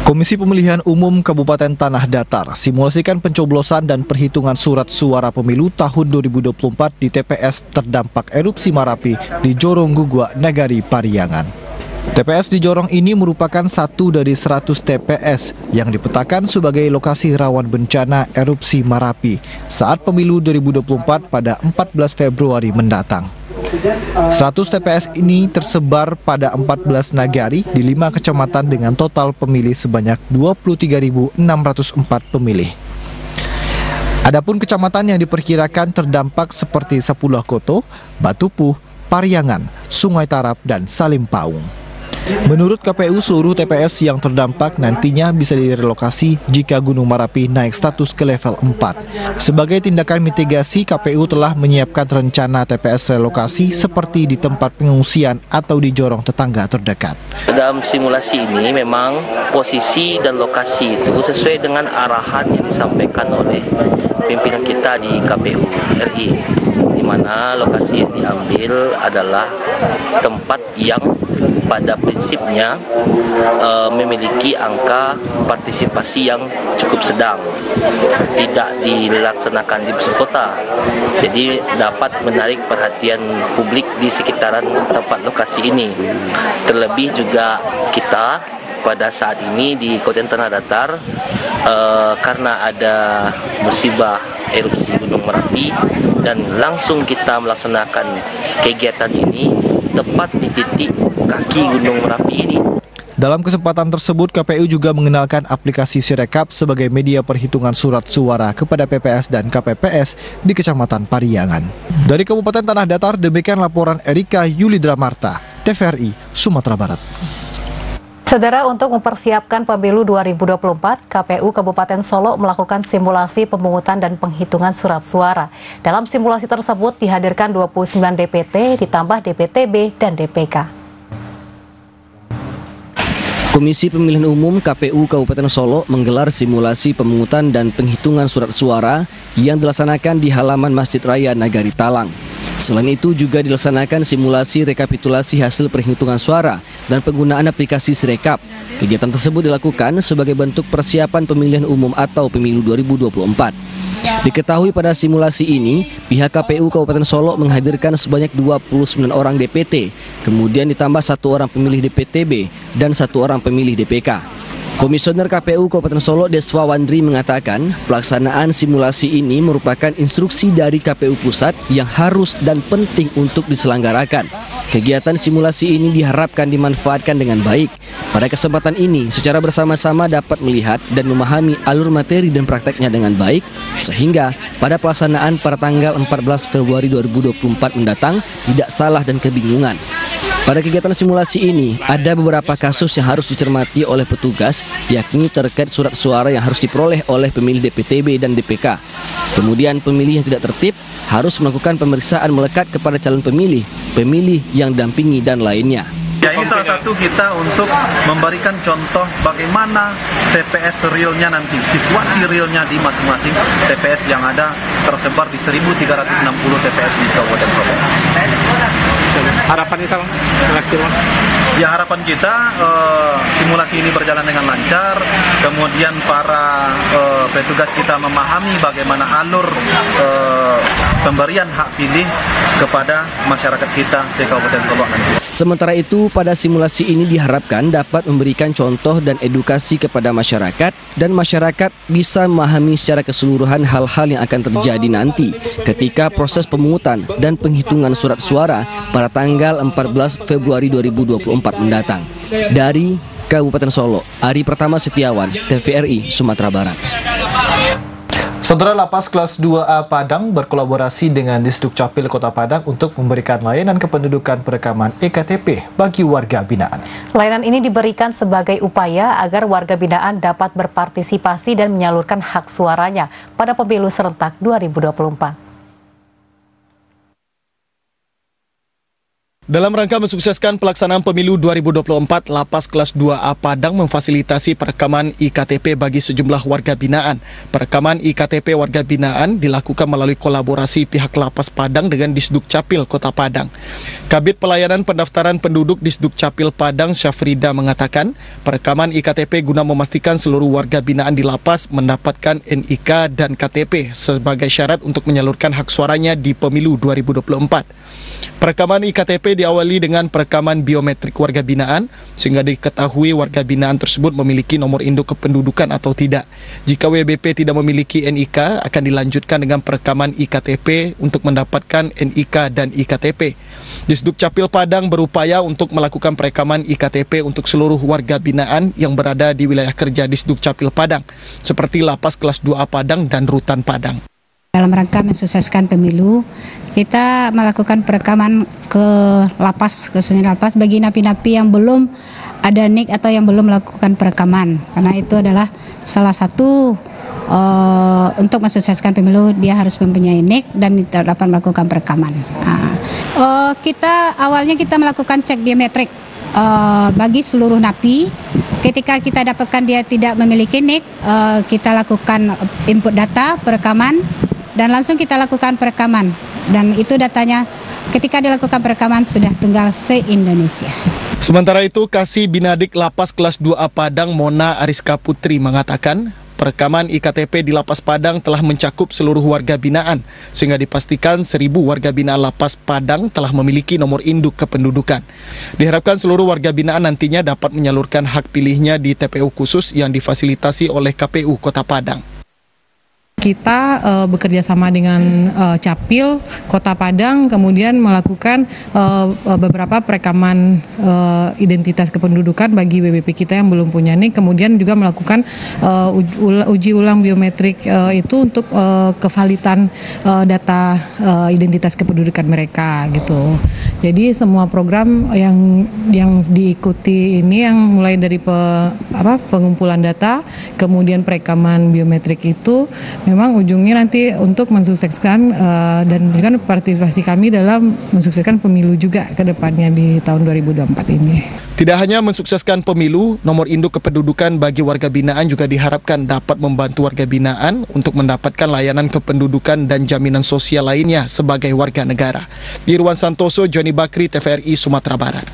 Komisi Pemilihan Umum Kabupaten Tanah Datar simulasikan pencoblosan dan perhitungan surat suara pemilu tahun 2024 di TPS terdampak erupsi Marapi di Jorong Gugua, Nagari Pariangan. TPS di Jorong ini merupakan satu dari 100 TPS yang dipetakan sebagai lokasi rawan bencana erupsi Marapi saat pemilu 2024 pada 14 Februari mendatang. 100 TPS ini tersebar pada 14 nagari di 5 kecamatan dengan total pemilih sebanyak 23.604 pemilih. Adapun kecamatan yang diperkirakan terdampak seperti Sapulah Koto, Batupuh, Pariangan, Sungai Tarap, dan Salim Paung. Menurut KPU, seluruh TPS yang terdampak nantinya bisa direlokasi jika Gunung Marapi naik status ke level 4. Sebagai tindakan mitigasi, KPU telah menyiapkan rencana TPS relokasi seperti di tempat pengungsian atau di jorong tetangga terdekat. Dalam simulasi ini memang posisi dan lokasi itu sesuai dengan arahan yang disampaikan oleh pimpinan kita di KPU RI, di mana lokasi yang diambil adalah tempat yang pada prinsipnya memiliki angka partisipasi yang cukup sedang, tidak dilaksanakan di pusat kota, jadi dapat menarik perhatian publik di sekitaran tempat lokasi ini. Terlebih juga kita pada saat ini di Kabupaten Tanah Datar karena ada musibah erupsi Gunung Merapi dan langsung kita melaksanakan kegiatan ini tepat di titik kaki Gunung Merapi ini. Dalam kesempatan tersebut, KPU juga mengenalkan aplikasi Sirekap sebagai media perhitungan surat suara kepada PPS dan KPPS di Kecamatan Pariangan. Dari Kabupaten Tanah Datar, demikian laporan Erika Yulidra Marta, TVRI Sumatera Barat. Saudara, untuk mempersiapkan pemilu 2024, KPU Kabupaten Solo melakukan simulasi pemungutan dan penghitungan surat suara. Dalam simulasi tersebut dihadirkan 29 DPT, ditambah DPTB dan DPK. Komisi Pemilihan Umum KPU Kabupaten Solo menggelar simulasi pemungutan dan penghitungan surat suara yang dilaksanakan di halaman Masjid Raya Nagari Talang. Selain itu juga dilaksanakan simulasi rekapitulasi hasil perhitungan suara dan penggunaan aplikasi Sirekap. Kegiatan tersebut dilakukan sebagai bentuk persiapan pemilihan umum atau pemilu 2024. Diketahui pada simulasi ini, pihak KPU Kabupaten Solo menghadirkan sebanyak 29 orang DPT, kemudian ditambah 1 orang pemilih DPTB dan 1 orang pemilih DPK. Komisioner KPU Kabupaten Solo Deswa Wandri mengatakan pelaksanaan simulasi ini merupakan instruksi dari KPU Pusat yang harus dan penting untuk diselenggarakan. Kegiatan simulasi ini diharapkan dimanfaatkan dengan baik. Pada kesempatan ini, secara bersama-sama dapat melihat dan memahami alur materi dan prakteknya dengan baik, sehingga pada pelaksanaan pada tanggal 14 Februari 2024 mendatang tidak salah dan kebingungan. Pada kegiatan simulasi ini, ada beberapa kasus yang harus dicermati oleh petugas, yakni terkait surat suara yang harus diperoleh oleh pemilih DPTB dan DPK. Kemudian pemilih yang tidak tertib harus melakukan pemeriksaan melekat kepada calon pemilih, pemilih yang dampingi dan lainnya. Ya, ini salah satu kita untuk memberikan contoh bagaimana TPS realnya nanti, situasi realnya di masing-masing TPS yang ada tersebar di 1.360 TPS di Kabupaten Solo. Harapan kita, Ya harapan kita simulasi ini berjalan dengan lancar, kemudian para petugas kita memahami bagaimana alur pemberian hak pilih kepada masyarakat kita se-Kabupaten Solok nanti. Sementara itu, pada simulasi ini diharapkan dapat memberikan contoh dan edukasi kepada masyarakat dan masyarakat bisa memahami secara keseluruhan hal-hal yang akan terjadi nanti ketika proses pemungutan dan penghitungan surat suara pada tanggal 14 Februari 2024 mendatang. Dari Kabupaten Solok, Ari Pertama Setiawan, TVRI Sumatera Barat. Saudara, Lapas Kelas 2A Padang berkolaborasi dengan Disduk Capil Kota Padang untuk memberikan layanan kependudukan perekaman EKTP bagi warga binaan. Layanan ini diberikan sebagai upaya agar warga binaan dapat berpartisipasi dan menyalurkan hak suaranya pada pemilu serentak 2024. Dalam rangka mensukseskan pelaksanaan pemilu 2024, Lapas Kelas 2A Padang memfasilitasi perekaman IKTP bagi sejumlah warga binaan. Perekaman IKTP warga binaan dilakukan melalui kolaborasi pihak Lapas Padang dengan Disduk Capil Kota Padang. Kabid Pelayanan Pendaftaran Penduduk Disduk Capil Padang Syafrida mengatakan, perekaman IKTP guna memastikan seluruh warga binaan di Lapas mendapatkan NIK dan KTP sebagai syarat untuk menyalurkan hak suaranya di pemilu 2024. Perekaman IKTP diawali dengan perekaman biometrik warga binaan, sehingga diketahui warga binaan tersebut memiliki nomor induk kependudukan atau tidak. Jika WBP tidak memiliki NIK, akan dilanjutkan dengan perekaman IKTP untuk mendapatkan NIK dan IKTP. Disduk Capil Padang berupaya untuk melakukan perekaman IKTP untuk seluruh warga binaan yang berada di wilayah kerja Disduk Capil Padang, seperti Lapas Kelas 2A Padang dan Rutan Padang. Dalam rangka mensukseskan pemilu, kita melakukan perekaman ke lapas, khususnya lapas bagi napi-napi yang belum ada NIK atau yang belum melakukan perekaman. Karena itu adalah salah satu untuk mensukseskan pemilu, dia harus mempunyai NIK dan dapat melakukan perekaman. Awalnya kita melakukan cek biometrik bagi seluruh napi. Ketika kita dapatkan dia tidak memiliki NIK, kita lakukan input data perekaman dan langsung kita lakukan perekaman. Dan itu datanya ketika dilakukan perekaman sudah tunggal se-Indonesia. Sementara itu, Kasih Binadik Lapas Kelas 2A Padang Mona Ariska Putri mengatakan, perekaman IKTP di Lapas Padang telah mencakup seluruh warga binaan, sehingga dipastikan 1.000 warga binaan Lapas Padang telah memiliki nomor induk kependudukan. Diharapkan seluruh warga binaan nantinya dapat menyalurkan hak pilihnya di TPU khusus yang difasilitasi oleh KPU Kota Padang. Kita bekerja sama dengan Capil Kota Padang, kemudian melakukan beberapa perekaman identitas kependudukan bagi WBP kita yang belum punya NIK, kemudian juga melakukan uji ulang biometrik itu untuk kevalidan data identitas kependudukan mereka gitu. Jadi semua program yang diikuti ini yang mulai dari pengumpulan data, kemudian perekaman biometrik itu memang ujungnya nanti untuk mensukseskan dan juga partisipasi kami dalam mensukseskan pemilu juga ke depannya di tahun 2024 ini. Tidak hanya mensukseskan pemilu, nomor induk kependudukan bagi warga binaan juga diharapkan dapat membantu warga binaan untuk mendapatkan layanan kependudukan dan jaminan sosial lainnya sebagai warga negara. Irwan Santoso, Joni Bakri, TVRI Sumatera Barat.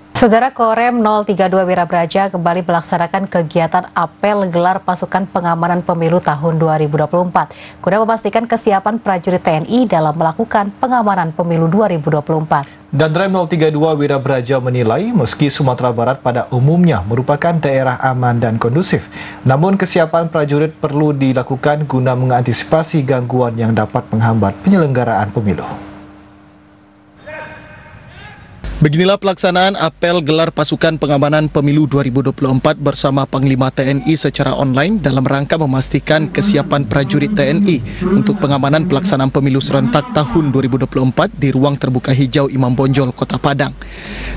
Saudara, Korem 032 Wirabraja kembali melaksanakan kegiatan apel gelar pasukan pengamanan pemilu tahun 2024 guna memastikan kesiapan prajurit TNI dalam melakukan pengamanan pemilu 2024. Danrem 032 Wirabraja menilai meski Sumatera Barat pada umumnya merupakan daerah aman dan kondusif, namun kesiapan prajurit perlu dilakukan guna mengantisipasi gangguan yang dapat menghambat penyelenggaraan pemilu. Beginilah pelaksanaan apel gelar pasukan pengamanan pemilu 2024 bersama Panglima TNI secara online dalam rangka memastikan kesiapan prajurit TNI untuk pengamanan pelaksanaan pemilu serentak tahun 2024 di ruang terbuka hijau Imam Bonjol, Kota Padang.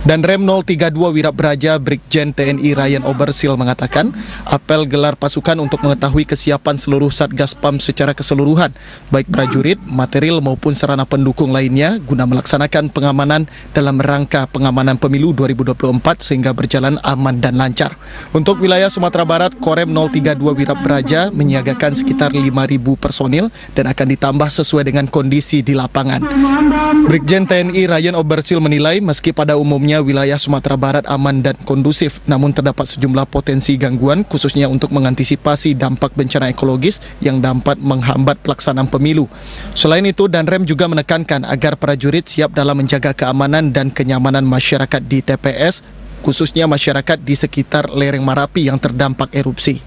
Dan Rem 032 Wirabraja Brigjen TNI Ryan Obersil mengatakan, apel gelar pasukan untuk mengetahui kesiapan seluruh Satgas PAM secara keseluruhan, baik prajurit, material maupun sarana pendukung lainnya guna melaksanakan pengamanan dalam rangka pengamanan pemilu 2024 sehingga berjalan aman dan lancar. Untuk wilayah Sumatera Barat, Korem 032 Wirabraja menyiagakan sekitar 5.000 personil dan akan ditambah sesuai dengan kondisi di lapangan. Brigjen TNI Ryan Obersil menilai meski pada umumnya Sebenarnya wilayah Sumatera Barat aman dan kondusif, namun terdapat sejumlah potensi gangguan khususnya untuk mengantisipasi dampak bencana ekologis yang dapat menghambat pelaksanaan pemilu. Selain itu, Danrem juga menekankan agar prajurit siap dalam menjaga keamanan dan kenyamanan masyarakat di TPS, khususnya masyarakat di sekitar lereng Marapi yang terdampak erupsi.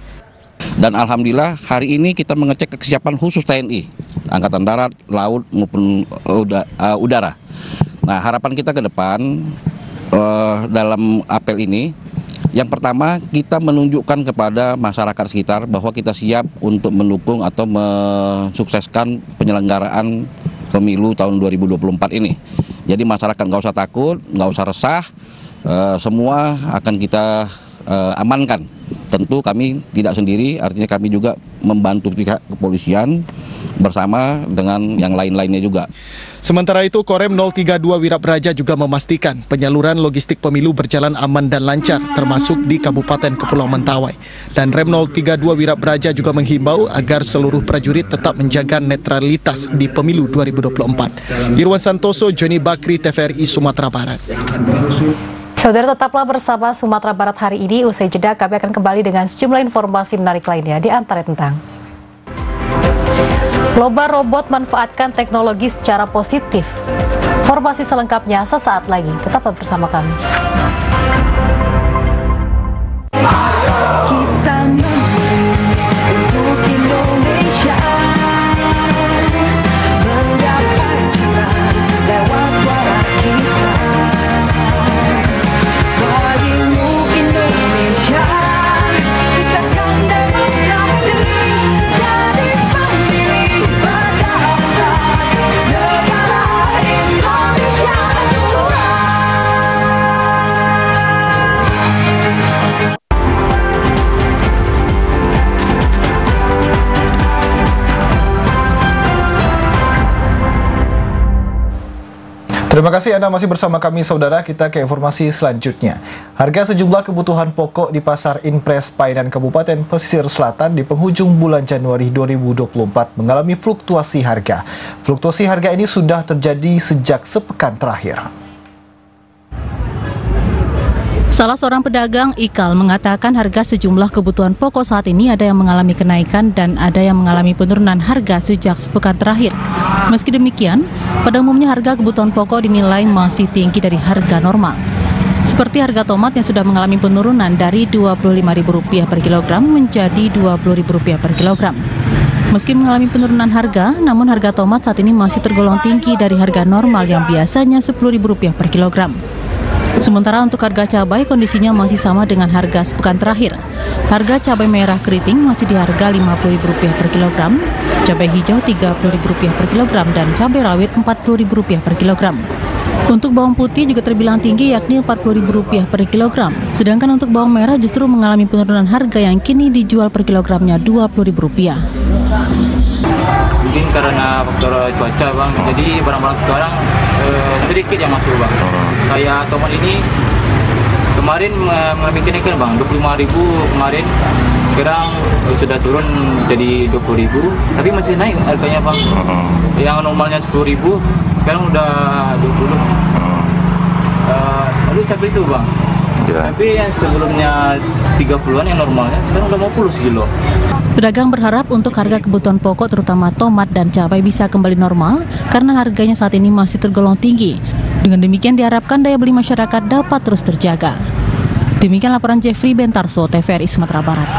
Dan alhamdulillah hari ini kita mengecek kesiapan khusus TNI, Angkatan Darat, Laut maupun Udara. Nah, harapan kita ke depan dalam apel ini, yang pertama kita menunjukkan kepada masyarakat sekitar bahwa kita siap untuk mendukung atau mensukseskan penyelenggaraan pemilu tahun 2024 ini. Jadi masyarakat nggak usah takut, nggak usah resah, semua akan kita amankan. Tentu kami tidak sendiri, artinya kami juga membantu pihak kepolisian bersama dengan yang lain-lainnya juga. Sementara itu, Korem 032 Wirabraja juga memastikan penyaluran logistik pemilu berjalan aman dan lancar, termasuk di Kabupaten Kepulauan Mentawai. Dan Rem 032 Wirabraja juga menghimbau agar seluruh prajurit tetap menjaga netralitas di pemilu 2024. Irwan Santoso, Joni Bakri, TVRI Sumatera Barat. Saudara, tetaplah bersama Sumatera Barat hari ini. Usai jeda, kami akan kembali dengan sejumlah informasi menarik lainnya, di antara tentang lomba robot manfaatkan teknologi secara positif. Informasi selengkapnya sesaat lagi. Tetaplah bersama kami. Kita untuk Indonesia mendapat kita lewat suara kita. Bagimu Indonesia, sukseskan demokrasi, jadi pemilih berdaulat negara Indonesia Raya. Terima kasih Anda masih bersama kami, saudara. Kita ke informasi selanjutnya. Harga sejumlah kebutuhan pokok di Pasar Impres Painan Kabupaten Pesisir Selatan di penghujung bulan Januari 2024 mengalami fluktuasi harga. Fluktuasi harga ini sudah terjadi sejak sepekan terakhir. Salah seorang pedagang, Ikal, mengatakan harga sejumlah kebutuhan pokok saat ini ada yang mengalami kenaikan dan ada yang mengalami penurunan harga sejak sepekan terakhir. Meski demikian, pada umumnya harga kebutuhan pokok dinilai masih tinggi dari harga normal. Seperti harga tomat yang sudah mengalami penurunan dari Rp25.000 per kilogram menjadi Rp20.000 per kilogram. Meski mengalami penurunan harga, namun harga tomat saat ini masih tergolong tinggi dari harga normal yang biasanya Rp10.000 per kilogram. Sementara untuk harga cabai kondisinya masih sama dengan harga sepekan terakhir. Harga cabai merah keriting masih di harga Rp50.000 per kilogram, cabai hijau Rp30.000 per kilogram, dan cabai rawit Rp40.000 per kilogram. Untuk bawang putih juga terbilang tinggi, yakni Rp40.000 per kilogram. Sedangkan untuk bawang merah justru mengalami penurunan harga yang kini dijual per kilogramnya Rp20.000. Mungkin karena faktor cuaca, Bang, jadi barang-barang sekarang sedikit yang masuk, Bang. Kayak tomat ini kemarin mengalami kenaikan, Bang, Rp25.000 kemarin. Sekarang sudah turun jadi Rp20.000, tapi masih naik harganya, Bang. Yang normalnya Rp10.000 sekarang udah Rp20. Lalu cabai itu, Bang, tapi yang sebelumnya 30-an yang normalnya sekarang udah mau 10 sekilo. Pedagang berharap untuk harga kebutuhan pokok terutama tomat dan cabai bisa kembali normal karena harganya saat ini masih tergolong tinggi. Dengan demikian diharapkan daya beli masyarakat dapat terus terjaga. Demikian laporan Jeffrey Bentarso, TVRI Sumatera Barat.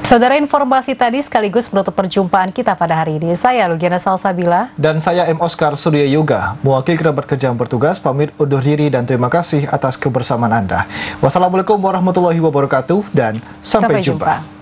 Saudara, informasi tadi sekaligus menutup perjumpaan kita pada hari ini. Saya Lugiana Salsabila. Dan saya M. Oscar Surya Yoga. Mewakili kerabat kerja yang bertugas, pamit undur diri dan terima kasih atas kebersamaan Anda. Wassalamualaikum warahmatullahi wabarakatuh dan sampai jumpa.